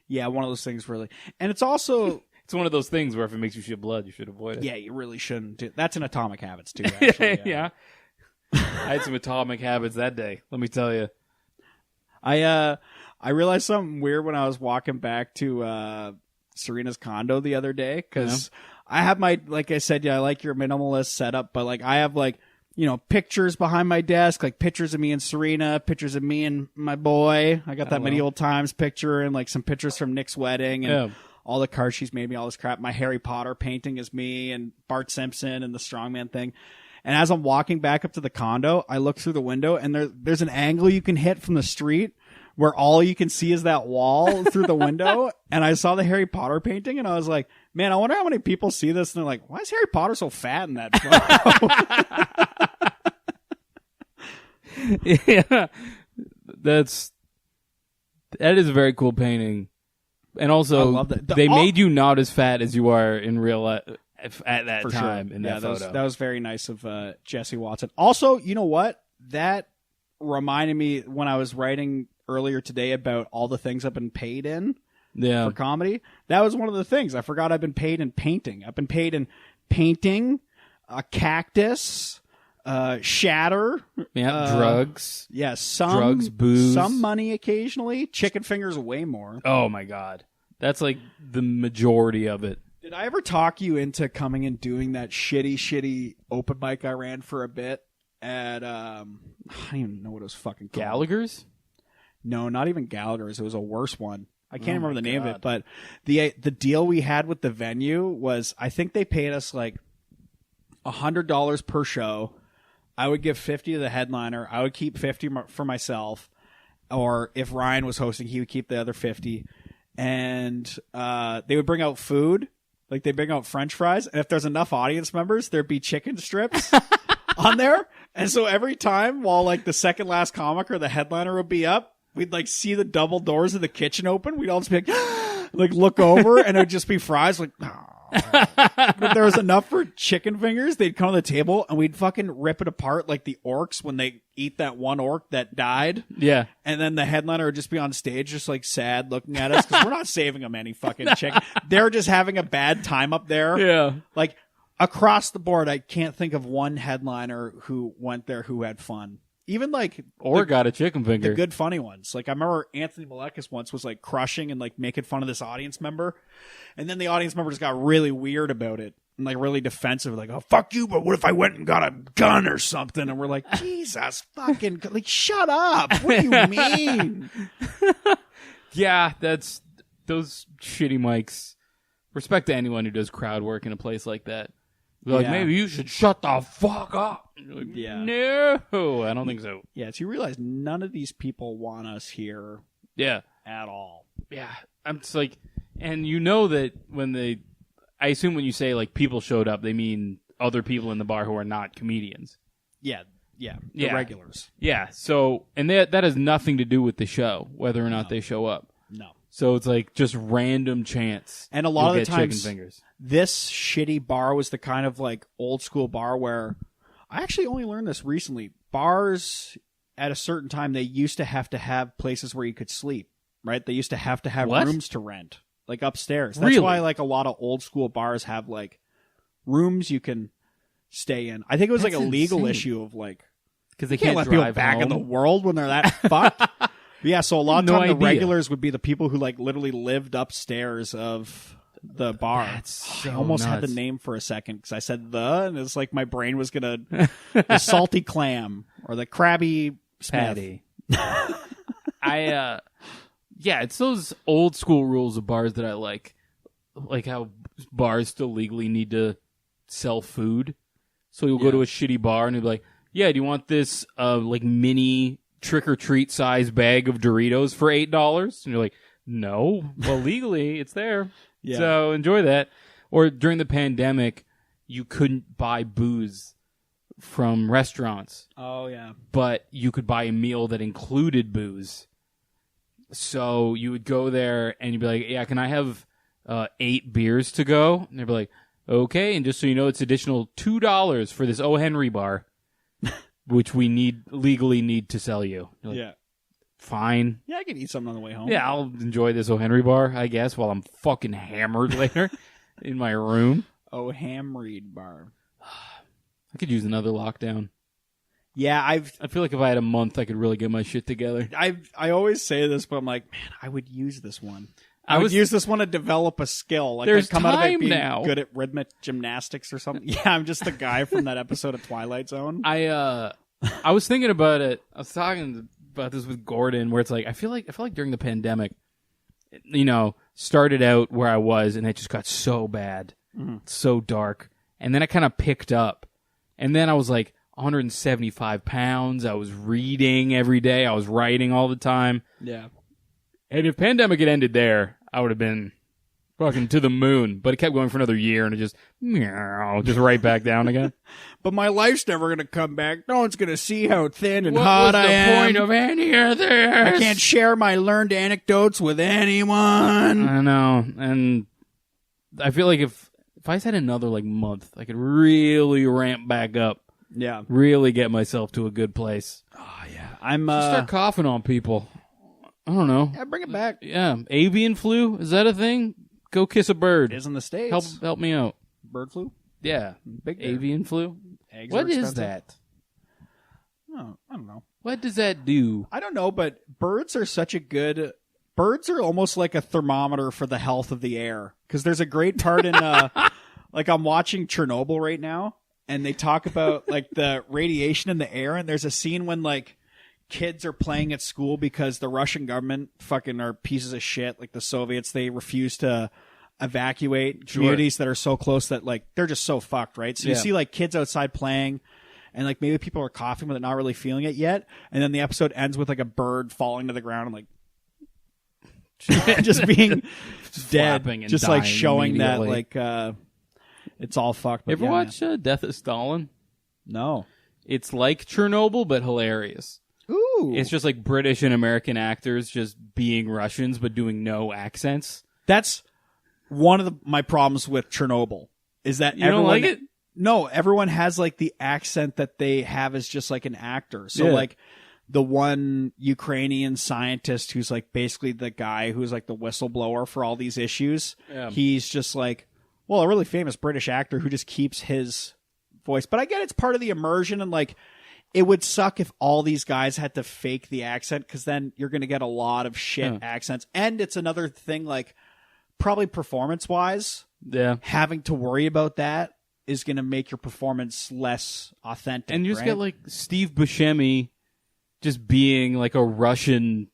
Yeah, one of those things really. And it's also...
It's one of those things where if it makes you shit blood, you should avoid it.
Yeah, you really shouldn't do. That's in Atomic Habits, too, actually.
Yeah. I had some Atomic Habits that day, let me tell you.
I realized something weird when I was walking back to Serena's condo the other day, because I have my, like I said, I like your minimalist setup, but like I have like, you know, pictures behind my desk, like pictures of me and Serena, pictures of me and my boy. I got that Many Old Times picture, and like some pictures from Nick's wedding, and all the cards she's made me, all this crap. My Harry Potter painting is me and Bart Simpson and the strongman thing. And as I'm walking back up to the condo, I look through the window, and there's an angle you can hit from the street where all you can see is that wall through the window. And I saw the Harry Potter painting, and I was like, man, I wonder how many people see this. And they're like, why is Harry Potter so fat in that photo?
Yeah, that is a very cool painting. And also, I love that. They made you not as fat as you are in real life at that time. Sure. In that photo.
That was very nice of Jesse Watson. Also, you know what? That reminded me when I was writing earlier today about all the things I've been paid in for comedy. That was one of the things. I forgot I've been paid in painting. I've been paid in painting, a cactus, shatter.
Yeah, drugs.
Yeah,
drugs, booze.
Some money occasionally. Chicken fingers way more.
Oh, my God. That's like the majority of it.
Did I ever talk you into coming and doing that shitty open mic I ran for a bit at, I don't even know what it was fucking called.
Gallagher's?
No, not even Gallagher's. It was a worse one. I can't remember the name of it, but the deal we had with the venue was, I think they paid us like $100 per show. I would give 50 to the headliner. I would keep 50 for myself. Or if Ryan was hosting, he would keep the other 50. And they would bring out food. Like, they bring out French fries. And if there's enough audience members, there'd be chicken strips on there. And so every time while, like, the second last comic or the headliner would be up, we'd, like, see the double doors of the kitchen open. We'd all just be like look over, and it would just be fries. Like, if there was enough for chicken fingers, they'd come to the table, and we'd fucking rip it apart like the orcs when they eat that one orc that died.
Yeah.
And then the headliner would just be on stage just like sad looking at us, because we're not saving them any fucking chicken. They're just having a bad time up there.
Yeah.
Like, across the board, I can't think of one headliner who went there who had fun. Even like,
or got a chicken finger.
The good funny ones. Like, I remember Anthony Malekis once was like crushing and like making fun of this audience member, and then the audience member just got really weird about it and like really defensive, like, oh fuck you, but what if I went and got a gun or something? And we're like, Jesus fucking, like, shut up. What do you mean?
Yeah, that's those shitty mics. Respect to anyone who does crowd work in a place like that. They're like, maybe you should shut the fuck up. Like, no, I don't think so.
Yeah, so you realize none of these people want us here at all.
Yeah, I'm just like, and you know that I assume when you say like people showed up, they mean other people in the bar who are not comedians.
Yeah, the regulars.
Yeah, so, and that has nothing to do with the show, whether or not they show up.
No.
So it's like just random chance.
And a lot of the times, this shitty bar was the kind of like old school bar where, I actually only learned this recently, bars at a certain time, they used to have places where you could sleep, right? They used to have rooms to rent, like upstairs. That's why like a lot of old school bars have like rooms you can stay in. I think it was like a legal issue of like,
because they
can't let people back in the world when they're that fucked. Yeah, so a lot of time the regulars would be the people who like literally lived upstairs of the bar.
That's so
I almost had the
nuts.
name for a second because I said and it's like my brain was gonna the salty clam or the Krabby Smith.
Patty. It's those old school rules of bars that I like how bars still legally need to sell food. So you'll go to a shitty bar and you'll be like, yeah, do you want this like mini trick or treat size bag of Doritos for $8? And you're like, no. Well, legally it's there.
Yeah.
So enjoy that. Or during the pandemic, you couldn't buy booze from restaurants.
Oh yeah.
But you could buy a meal that included booze. So you would go there and you'd be like, yeah, can I have 8 beers to go? And they'd be like, okay. And just so you know, it's additional $2 for this O. Henry bar, which we legally need to sell you. You're like,
Yeah.
Fine.
Yeah, I can eat something on the way home.
Yeah, I'll enjoy this O. Henry bar, I guess, while I'm fucking hammered later in my room.
Oh, Hamreed bar.
I could use another lockdown.
Yeah,
I feel like if I had a month, I could really get my shit together.
I always say this, but I'm like, man, I would use this one. I would use this one to develop a skill. Like
There's
I'd come out of it
time
being
now.
good at rhythmic gymnastics or something. Yeah, I'm just the guy from that episode of Twilight Zone.
I was thinking about it. I was talking about this with Gordon, where it's like I feel like during the pandemic, started out where I was, and it just got so bad, so dark, and then I kind of picked up, and then I was like 175 pounds. I was reading every day. I was writing all the time.
Yeah.
And if pandemic had ended there, I would have been fucking to the moon. But it kept going for another year, and it just right back down again.
But my life's never going to come back. No one's going to see how thin and
What
hot
was
I
the
am.
point of any of this?
I can't share my learned anecdotes with anyone.
I know, and I feel like if I just had another month, I could really ramp back up.
Yeah.
Really get myself to a good place.
Oh, yeah. I'm,
Just start coughing on people. I don't know.
yeah, bring it back.
Yeah. Avian flu? Is that a thing? Go kiss a bird.
It is in the States.
Help me out.
Bird flu?
Yeah.
Big there.
Avian flu?
Eggs
What
are
is
expensive.
that?
Oh, I don't know.
What does that do?
I don't know, but birds are birds are almost like a thermometer for the health of the air. Because there's a great part in, I'm watching Chernobyl right now, and they talk about, the radiation in the air, and there's a scene when, kids are playing at school because the Russian government fucking are pieces of shit. Like the Soviets, they refuse to evacuate communities that are so close that, they're just so fucked, right? So you see, kids outside playing, and, maybe people are coughing, but they're not really feeling it yet. And then the episode ends with, a bird falling to the ground and, just being dead.
Flapping and
just,
dying
showing that,
immediately.
it's all fucked. But
Ever watch Death of Stalin?
No.
It's like Chernobyl, but hilarious.
Ooh.
It's just British and American actors just being Russians, but doing no accents.
That's one of my problems with Chernobyl. Is that
You
everyone...
don't like it?
No, everyone has the accent that they have as just an actor. So the one Ukrainian scientist who's basically the guy who's the whistleblower for all these issues.
Yeah.
He's just a really famous British actor who just keeps his voice. But I get it's part of the immersion, and it would suck if all these guys had to fake the accent, because then you're going to get a lot of shit accents. And it's another thing, probably performance-wise, having to worry about that is going to make your performance less authentic.
And you just
right?
get Steve Buscemi just being a Russian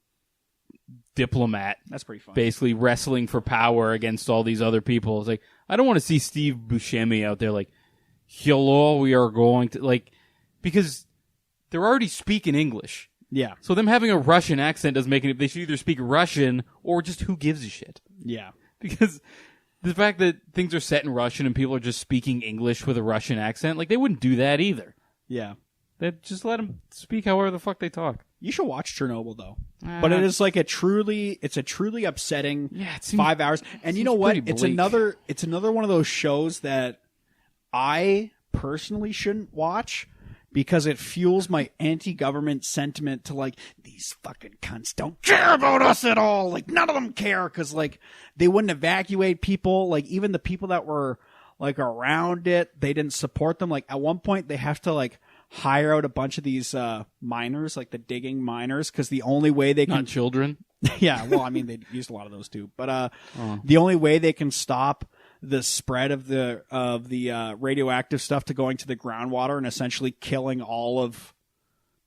diplomat,
That's pretty fun.
basically wrestling for power against all these other people. It's I don't want to see Steve Buscemi out there hello, we are going to because they're already speaking English.
Yeah.
So them having a Russian accent doesn't make it. They should either speak Russian or just who gives a shit.
Yeah.
Because the fact that things are set in Russian and people are just speaking English with a Russian accent, they wouldn't do that either.
Yeah.
They'd just let them speak however the fuck they talk.
You should watch Chernobyl, though. But it is a truly upsetting 5 hours. And you know what? It's another one of those shows that I personally shouldn't watch, because it fuels my anti-government sentiment to these fucking cunts don't care about us at all. None of them care, because they wouldn't evacuate people. Even the people that were around it, they didn't support them. At one point they have to hire out a bunch of these miners, like the digging miners, because the only way they can...
Not children?
Yeah, well, I mean, they used a lot of those too. But the only way they can stop the spread of the radioactive stuff to going to the groundwater and essentially killing all of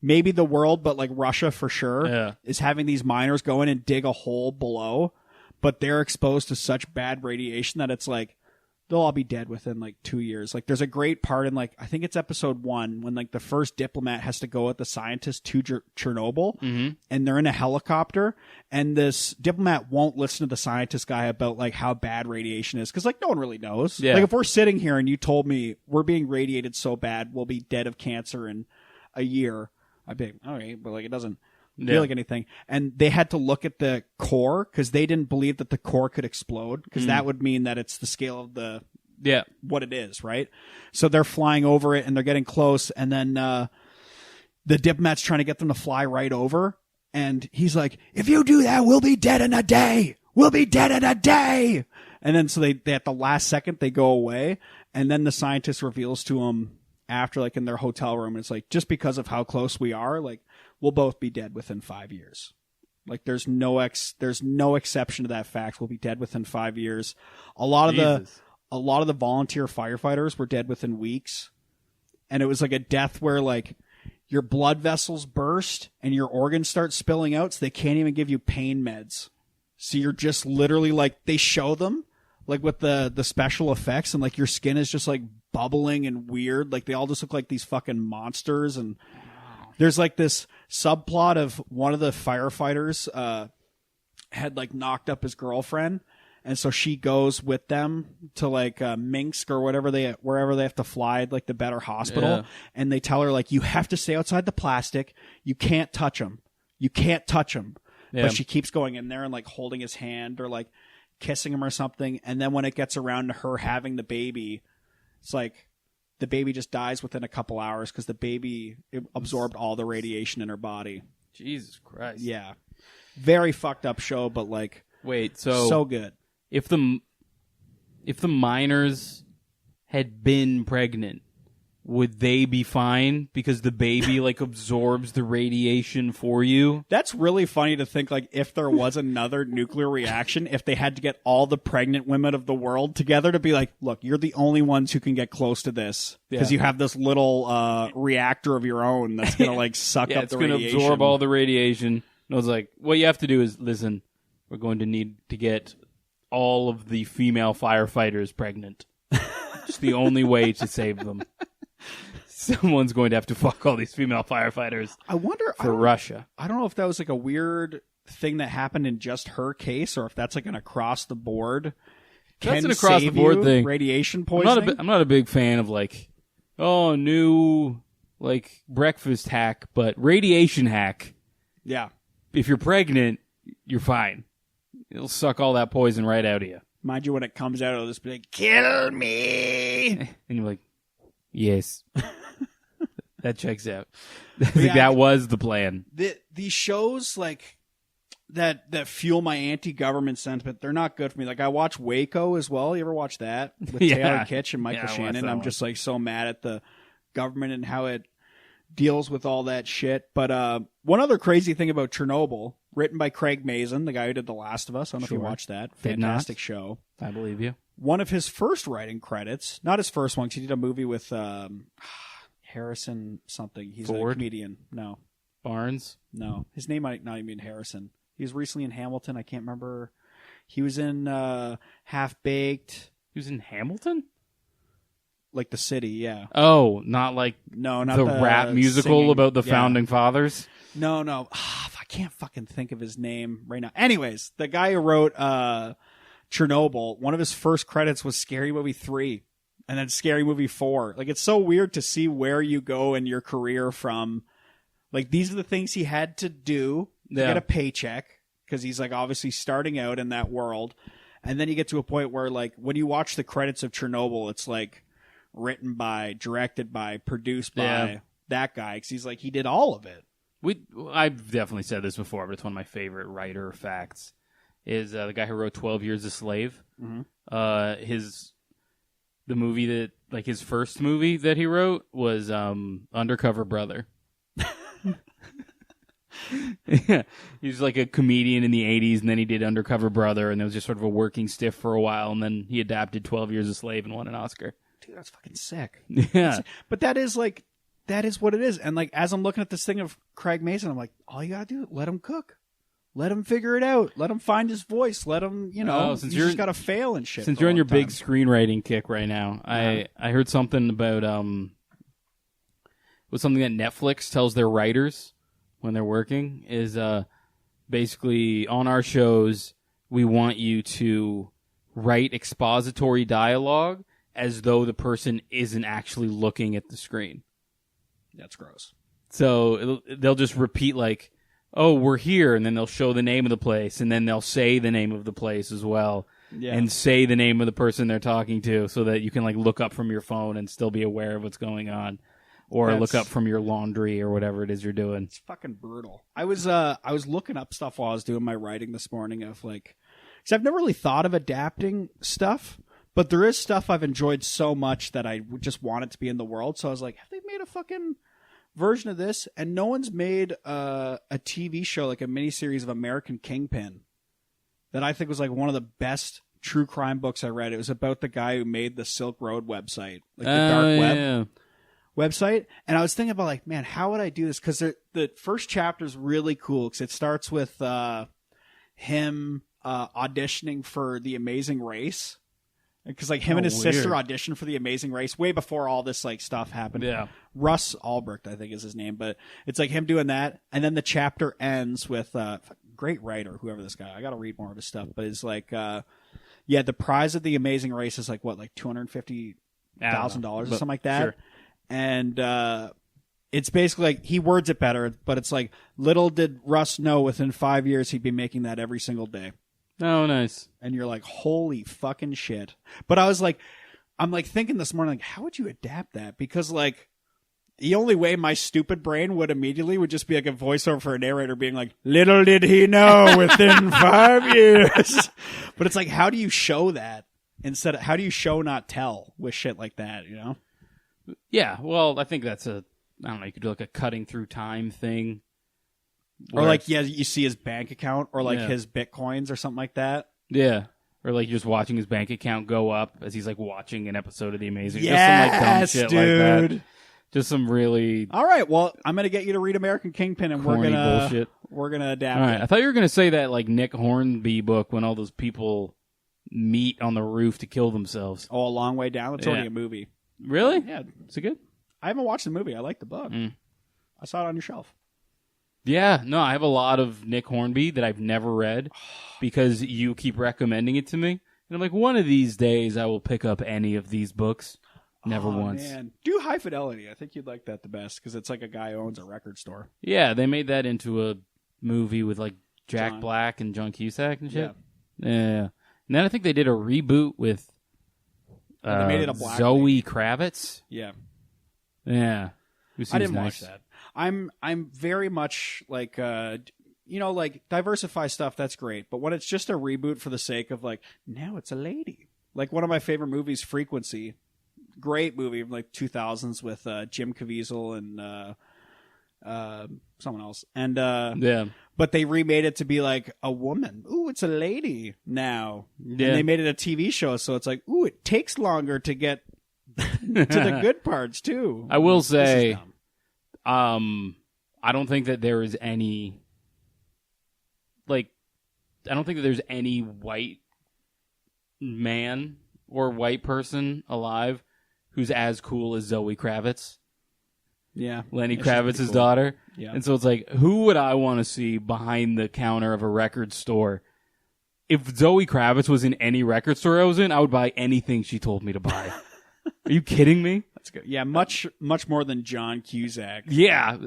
maybe the world, but like Russia for sure, is having these miners go in and dig a hole below. But they're exposed to such bad radiation that it's like they'll all be dead within like 2 years. Like there's a great part in like, I think it's episode 1 when like the first diplomat has to go with the scientist to Chernobyl and they're in a helicopter and this diplomat won't listen to the scientist guy about like how bad radiation is. Cause like no one really knows.
Yeah.
Like if we're sitting here and you told me we're being radiated so bad, we'll be dead of cancer in a year. I'd be all right, but like it doesn't feel like anything. And they had to look at the core because they didn't believe that the core could explode because that would mean that it's the scale of the what it is, right? So they're flying over it and they're getting close, and then the diplomat's trying to get them to fly right over, and he's like, "If you do that, we'll be dead in a day. We'll be dead in a day." And then so they at the last second they go away, and then the scientist reveals to them after, like in their hotel room, and it's like, just because of how close we are, like we'll both be dead within 5 years. Like there's no exception to that fact. We'll be dead within 5 years. A lot of the volunteer firefighters were dead within weeks. And it was like a death where like your blood vessels burst and your organs start spilling out, so they can't even give you pain meds. So you're just literally like, they show them like with the special effects, and like your skin is just like bubbling and weird. Like they all just look like these fucking monsters. And there's like this subplot of one of the firefighters had like knocked up his girlfriend, and so she goes with them to like Minsk or wherever they have to fly, like the better hospital, and they tell her like, you have to stay outside the plastic. You can't touch him. You can't touch him. Yeah. But she keeps going in there and like holding his hand or like kissing him or something. And then when it gets around to her having the baby, it's like the baby just dies within a couple hours because the baby absorbed all the radiation in her body.
Jesus Christ.
Yeah. Very fucked up show, but like,
wait, so
good.
If the miners had been pregnant, would they be fine because the baby like absorbs the radiation for you?
That's really funny to think, like, if there was another nuclear reaction, if they had to get all the pregnant women of the world together to be like, look, you're the only ones who can get close to this because you have this little reactor of your own that's going to like suck up the radiation.
It's going to absorb all the radiation. And I was like, what you have to do is, listen, we're going to need to get all of the female firefighters pregnant. It's the only way to save them. Someone's going to have to fuck all these female firefighters.
I wonder
for Russia.
I don't know if that was like a weird thing that happened in just her case, or if that's like an across the board.
That's an across the board thing.
Radiation poisoning.
I'm not a big fan of like, new like breakfast hack, but radiation hack.
Yeah.
If you're pregnant, you're fine. It'll suck all that poison right out of you.
Mind you, when it comes out, it'll just be like, kill me.
And you're like, yes. That checks out. I think that was the plan.
These shows like that fuel my anti-government sentiment, they're not good for me. Like I watch Waco as well. You ever watch that with Taylor Kitsch and Michael Shannon? I'm just like so mad at the government and how it deals with all that shit. But one other crazy thing about Chernobyl, written by Craig Mazin, the guy who did The Last of Us. I don't know if you watched that. Fantastic show.
I believe you.
One of his first writing credits, not his first one, because he did a movie with Harrison something. He's
Ford?
a comedian. No.
Barnes?
No. His name might not even be Harrison. He was recently in Hamilton. I can't remember. He was in Half Baked.
He was in Hamilton?
Like the city, yeah.
Oh, not like
not
the rap musical
singing.
About the founding fathers?
No. I can't fucking think of his name right now. Anyways, the guy who wrote Chernobyl, one of his first credits was Scary Movie 3 and then Scary Movie 4. Like, it's so weird to see where you go in your career from. Like, these are the things he had to do to get a paycheck because he's, like, obviously starting out in that world. And then you get to a point where, like, when you watch the credits of Chernobyl, it's, like, written by, directed by, produced by that guy because he's, like, he did all of it.
I've definitely said this before, but it's one of my favorite writer facts. Is the guy who wrote 12 Years a Slave. Mm-hmm. the movie that, like, his first movie that he wrote was Undercover Brother. Yeah, he was like a comedian in the 80s, and then he did Undercover Brother, and it was just sort of a working stiff for a while, and then he adapted 12 Years a Slave and won an Oscar.
Dude, that's fucking sick.
Yeah.
But that is what it is. And like, as I'm looking at this thing of Craig Mason, I'm like, all you gotta do, let him cook. Let him figure it out. Let him find his voice. Let him, you know,
since
you
you're
just gotta fail and shit.
Since you're on your big screenwriting kick right now, I heard something about was something that Netflix tells their writers when they're working is basically, on our shows, we want you to write expository dialogue as though the person isn't actually looking at the screen.
That's gross.
So they'll just repeat like, oh, we're here, and then they'll show the name of the place, and then they'll say the name of the place as well, and say the name of the person they're talking to, so that you can like look up from your phone and still be aware of what's going on, or look up from your laundry or whatever it is you're doing.
It's fucking brutal. I was looking up stuff while I was doing my writing this morning of like, because I've never really thought of adapting stuff, but there is stuff I've enjoyed so much that I just want it to be in the world. So I was like, have they made a fucking version of this? And no one's made a TV show, like a miniseries of American Kingpin, that I think was like one of the best true crime books I read. It was about the guy who made the Silk Road website, like the dark web website. And I was thinking about like, man, how would I do this? Because the first chapter is really cool because it starts with him auditioning for The Amazing Race. Because like him and his sister auditioned for The Amazing Race way before all this like stuff happened.
Yeah.
Russ Albrecht, I think is his name, but it's like him doing that, and then the chapter ends with great writer, whoever this guy. I got to read more of his stuff, but it's like, the prize of The Amazing Race is like what, like $250,000 or something like that, sure. And it's basically like he words it better, but it's like little did Russ know within 5 years he'd be making that every single day.
Oh, nice.
And you're like, holy fucking shit. But I'm like thinking this morning, like, how would you adapt that? Because like, the only way my stupid brain would immediately would just be like a voiceover for a narrator being like, little did he know within 5 years. But it's like, how do you show that instead of, how do you show not tell with shit like that, you know?
Yeah, well, I think that's I don't know, you could do like a cutting through time thing.
Or like, you see his bank account or like his Bitcoins or something like that.
Yeah. Or like you're just watching his bank account go up as he's like watching an episode of The Amazing.
Yes,
just some like dumb shit
dude.
Like that. Just some really...
All right, well, I'm going to get you to read American Kingpin and we're going to adapt
All right,
it.
I thought you were going to say that like Nick Hornby book when all those people meet on the roof to kill themselves.
Oh, A Long Way Down? It's already a movie.
Really?
Yeah.
Is it good?
I haven't watched the movie. I like the book. I saw it on your shelf.
Yeah, no, I have a lot of Nick Hornby that I've never read because you keep recommending it to me. And I'm like, one of these days I will pick up any of these books. Never once. Man.
Do High Fidelity. I think you'd like that the best because it's like a guy who owns a record store.
Yeah, they made that into a movie with like Jack Black and John Cusack and shit. Yeah. And then I think they did a reboot with
they made it a black
Zoe
lady.
Kravitz.
Yeah.
Yeah.
I didn't watch that. I'm very much like like diversify stuff, that's great. But when it's just a reboot for the sake of like, now it's a lady. Like one of my favorite movies, Frequency. Great movie from like 2000s with Jim Caviezel and someone else. And but they remade it to be like a woman. Ooh, it's a lady now. Yeah. And they made it a TV show, so it's like, ooh, it takes longer to get to the good parts too.
I will say I don't think that there is any white man or white person alive who's as cool as Zoe Kravitz.
Yeah.
Lenny Kravitz's cool. Daughter.
Yeah.
And so it's like, who would I want to see behind the counter of a record store? If Zoe Kravitz was in any record store I was in, I would buy anything she told me to buy. Are you kidding me?
That's good. Yeah, much more than John Cusack.
Yeah.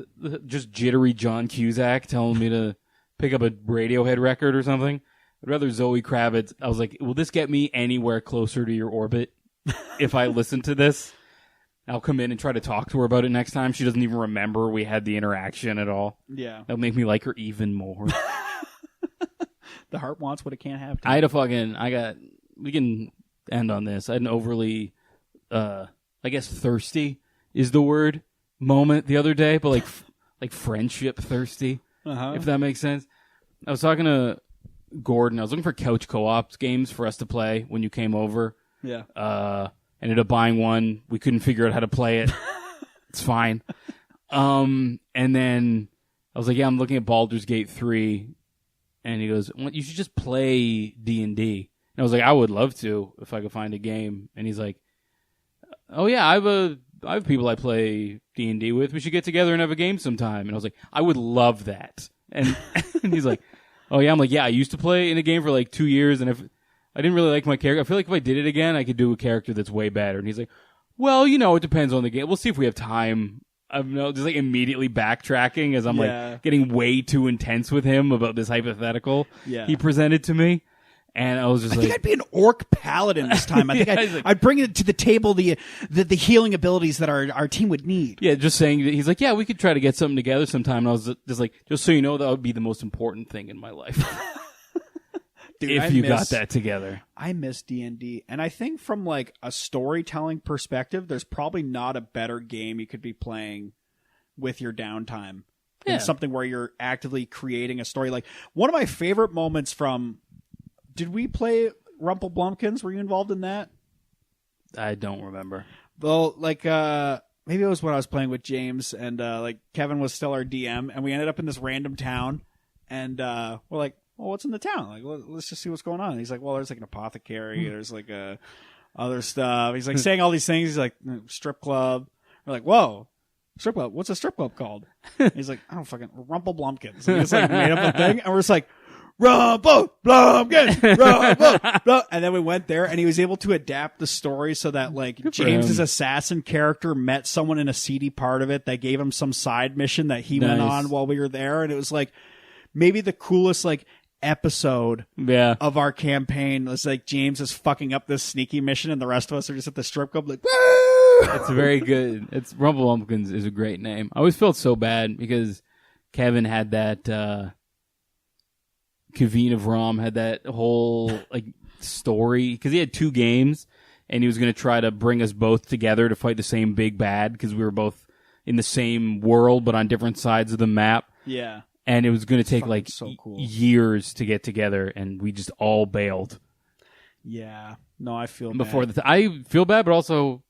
Just jittery John Cusack telling me to pick up a Radiohead record or something. I'd rather Zoe Kravitz. I was like, will this get me anywhere closer to your orbit if I listen to this? I'll come in and try to talk to her about it next time. She doesn't even remember we had the interaction at all.
Yeah.
That'll make me like her even more.
The heart wants what it can't have.
We can end on this. I had an overly I guess thirsty is the word moment the other day, but like friendship thirsty, if that makes sense. I was talking to Gordon. I was looking for couch co-op games for us to play when you came over.
Yeah.
Ended up buying one. We couldn't figure out how to play it. It's fine. And then I was like, yeah, I'm looking at Baldur's Gate 3. And he goes, well, you should just play D&D. And I was like, I would love to if I could find a game. And he's like, oh yeah, I have people I play D&D with. We should get together and have a game sometime. And I was like, I would love that. And, and he's like, oh yeah. I'm like, yeah, I used to play in a game for like 2 years, and if I didn't really like my character, I feel like if I did it again, I could do a character that's way better. And he's like, well, it depends on the game. We'll see if we have time. I'm just like immediately backtracking as I'm like getting way too intense with him about this hypothetical he presented to me. And I was just
I think I'd be an orc paladin this time. I think I'd bring it to the table the healing abilities that our team would need.
Yeah, just saying that he's like, yeah, we could try to get something together sometime. And I was just like, just so you know, that would be the most important thing in my life. Dude, if you got that together.
I miss D&D. And I think from like a storytelling perspective, there's probably not a better game you could be playing with your downtime. Yeah. Something where you're actively creating a story. Like one of my favorite moments from... Did we play Rumple Blumpkins? Were you involved in that?
I don't remember.
Well, like maybe it was when I was playing with James, and like Kevin was still our DM, and we ended up in this random town, and we're like, well, what's in the town? Like, let's just see what's going on. And he's like, well, there's like an apothecary, there's like other stuff. He's like saying all these things. He's like, strip club. We're like, whoa. Strip club? What's a strip club called? He's like, I don't fucking Rumple Blumpkins. And he just like made up a thing, and we're just like, Rumple Blumpkins, Rumple Blumpkins. And then we went there, and he was able to adapt the story so that like James's assassin character met someone in a seedy part of it that gave him some side mission that he went on while we were there, and it was like maybe the coolest like episode of our campaign was like James is fucking up this sneaky mission, and the rest of us are just at the strip club like, woo!
It's very good. Rumple Blumpkins is a great name. I always felt so bad because Kevin had that. Kaveen of Rom had that whole like story because he had 2 games, and he was going to try to bring us both together to fight the same big bad because we were both in the same world but on different sides of the map.
Yeah,
and it was going to take like years to get together, and we just all bailed.
Yeah, no, I feel
before
bad.
I feel bad, but also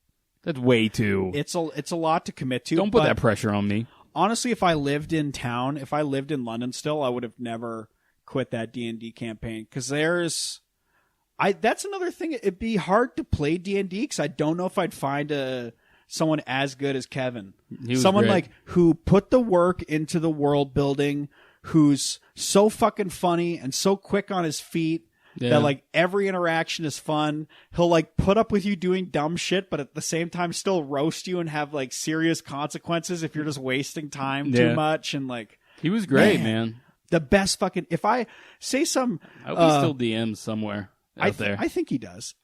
that's way too.
It's a lot to commit to.
Don't put that pressure on me.
Honestly, if I lived in town, if I lived in London still, I would have never quit that D&D campaign because that's another thing. It'd be hard to play D&D because I don't know if I'd find someone as good as Kevin. Someone like who put the work into the world building, who's so fucking funny and so quick on his feet that like every interaction is fun. He'll like put up with you doing dumb shit, but at the same time still roast you and have like serious consequences if you're just wasting time too much. And like
he was great, man.
The best fucking... If I say some...
I hope he still DMs somewhere out there.
I think he does.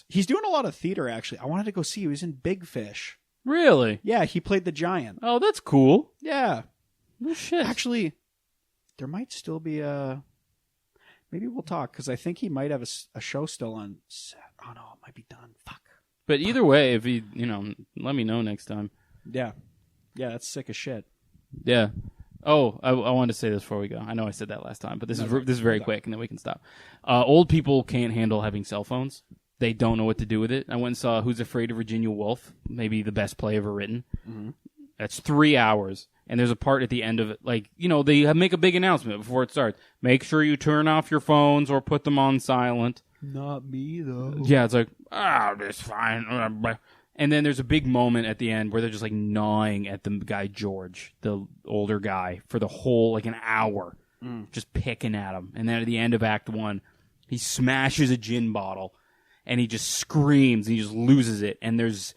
He's doing a lot of theater, actually. I wanted to go see. He was in Big Fish.
Really?
Yeah, he played the giant.
Oh, that's cool.
Yeah.
No shit.
Actually, there might still be a... Maybe we'll talk, because I think he might have a show still on set. Oh, no, it might be done. Fuck.
But either way, if he, let me know next time.
Yeah. Yeah, that's sick as shit.
Yeah. Oh, I wanted to say this before we go. I know I said that last time, but this is very quick, and then we can stop. Old people can't handle having cell phones. They don't know what to do with it. I went and saw Who's Afraid of Virginia Woolf, maybe the best play ever written. Mm-hmm. That's 3 hours, and there's a part at the end of it, like, they make a big announcement before it starts. Make sure you turn off your phones or put them on silent.
Not me, though.
Yeah, it's like, that's fine. And then there's a big moment at the end where they're just like gnawing at the guy George, the older guy, for the whole like an hour, just picking at him. And then at the end of Act 1, he smashes a gin bottle, and he just screams, and he just loses it. And there's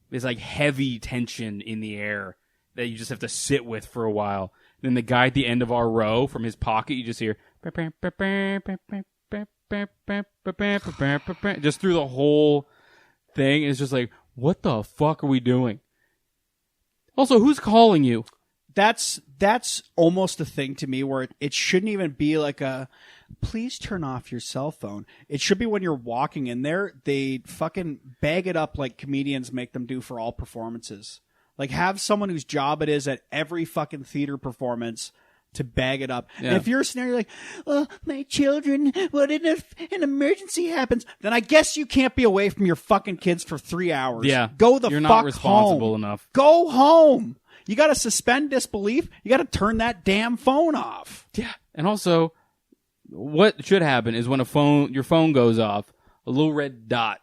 this like heavy tension in the air that you just have to sit with for a while. And then the guy at the end of our row, from his pocket, you just hear just through the whole thing. It's just like, what the fuck are we doing? Also, who's calling you?
That's almost a thing to me where it shouldn't even be like a please turn off your cell phone. It should be when you're walking in there, they fucking bag it up like comedians make them do for all performances. Like, have someone whose job it is at every fucking theater performance to bag it up.
Yeah.
And if you're a scenario like, oh, my children, what if an emergency happens? Then I guess you can't be away from your fucking kids for 3 hours.
Yeah.
Go the
You're
fuck
not responsible
home.
enough.
Go home. You got to suspend disbelief. You got to turn that damn phone off.
Yeah. And also, what should happen is when your phone goes off, a little red dot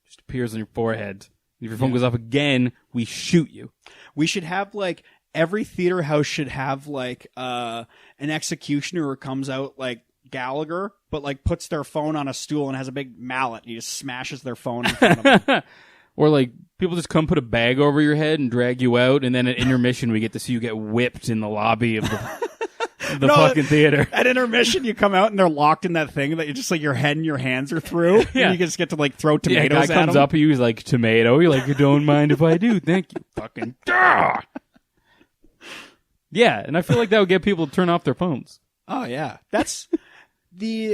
just appears on your forehead. If your phone goes off again, we shoot you.
We should have, like, every theater house should have, like, an executioner who comes out like Gallagher, but, like, puts their phone on a stool and has a big mallet and he just smashes their phone in front of them.
Or, like, people just come put a bag over your head and drag you out, and then at intermission we get to see you get whipped in the lobby of the fucking theater.
At intermission, you come out and they're locked in that thing that you just, like, your head and your hands are through.
Yeah.
And you just get to, like, throw tomatoes
guy
at
comes
them.
up at you, he's like, tomato. You're like, don't mind if I do. Thank you. Fucking. Yeah, and I feel like that would get people to turn off their phones.
Oh, yeah. That's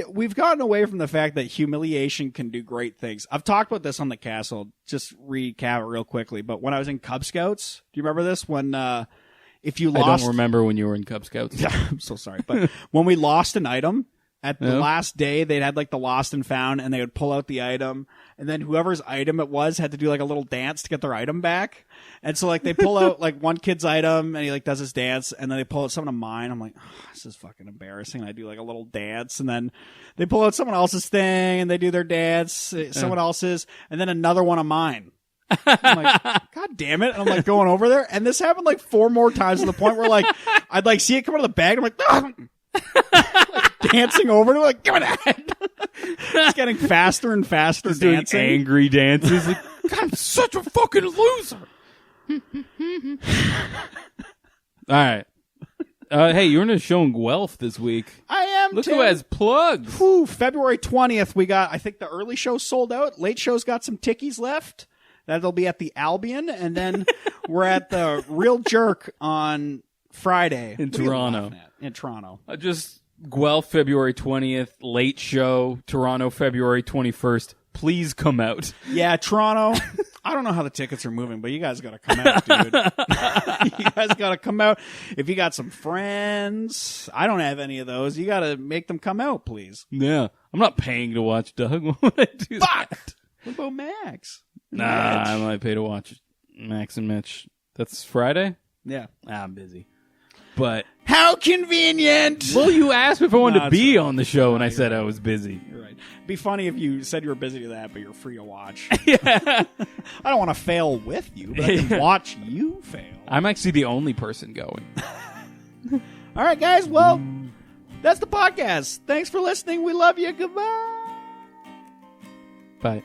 we've gotten away from the fact that humiliation can do great things. I've talked about this on the castle. Just recap it real quickly. But when I was in Cub Scouts, do you remember this? When, if you lost.
I don't remember when you were in Cub Scouts.
Yeah, I'm so sorry. But when we lost an item, at the last day, they'd had like the lost and found, and they would pull out the item, and then whoever's item it was had to do like a little dance to get their item back. And so like they pull out like one kid's item, and he like does his dance, and then they pull out some of mine. I'm like, oh, this is fucking embarrassing. And I do like a little dance, and then they pull out someone else's thing, and they do their dance, someone else's, and then another one of mine. I'm like, God damn it. And I'm like going over there. And this happened like 4 more times to the point where like I'd like see it come out of the bag. And I'm like, like dancing over to it, like, give me that. It's getting faster and faster
Just
dancing.
doing angry dances. Like, God, I'm such a fucking loser. All right. Hey, you're in a show in Guelph this week.
I am.
Look
Tim.
who has plugs.
Whew, February 20th, we got, I think the early show sold out. Late show's got some tickies left. That'll be at the Albion. And then we're at the Real Jerk on Friday.
In
What are you
Toronto.
laughing at? In Toronto.
Just Guelph, February 20th. Late show, Toronto, February 21st. Please come out.
Yeah, Toronto. I don't know how the tickets are moving, but you guys got to come out, dude. You guys got to come out. If you got some friends, I don't have any of those. You got to make them come out, please.
Yeah. I'm not paying to watch Doug. Why would I do that?
What about Max?
Nah, I might pay to watch Max and Mitch. That's Friday?
Yeah.
I'm busy. But
How convenient!
well, you asked me if I wanted
No,
to be
it's right.
on the show, and I
you're
said
right.
I was busy.
You're right. It'd be funny if you said you were busy to that, but you're free to watch.
Yeah.
I don't want to fail with you, but I can watch you fail.
I'm actually the only person going.
All right, guys. Well, that's the podcast. Thanks for listening. We love you. Goodbye.
Bye.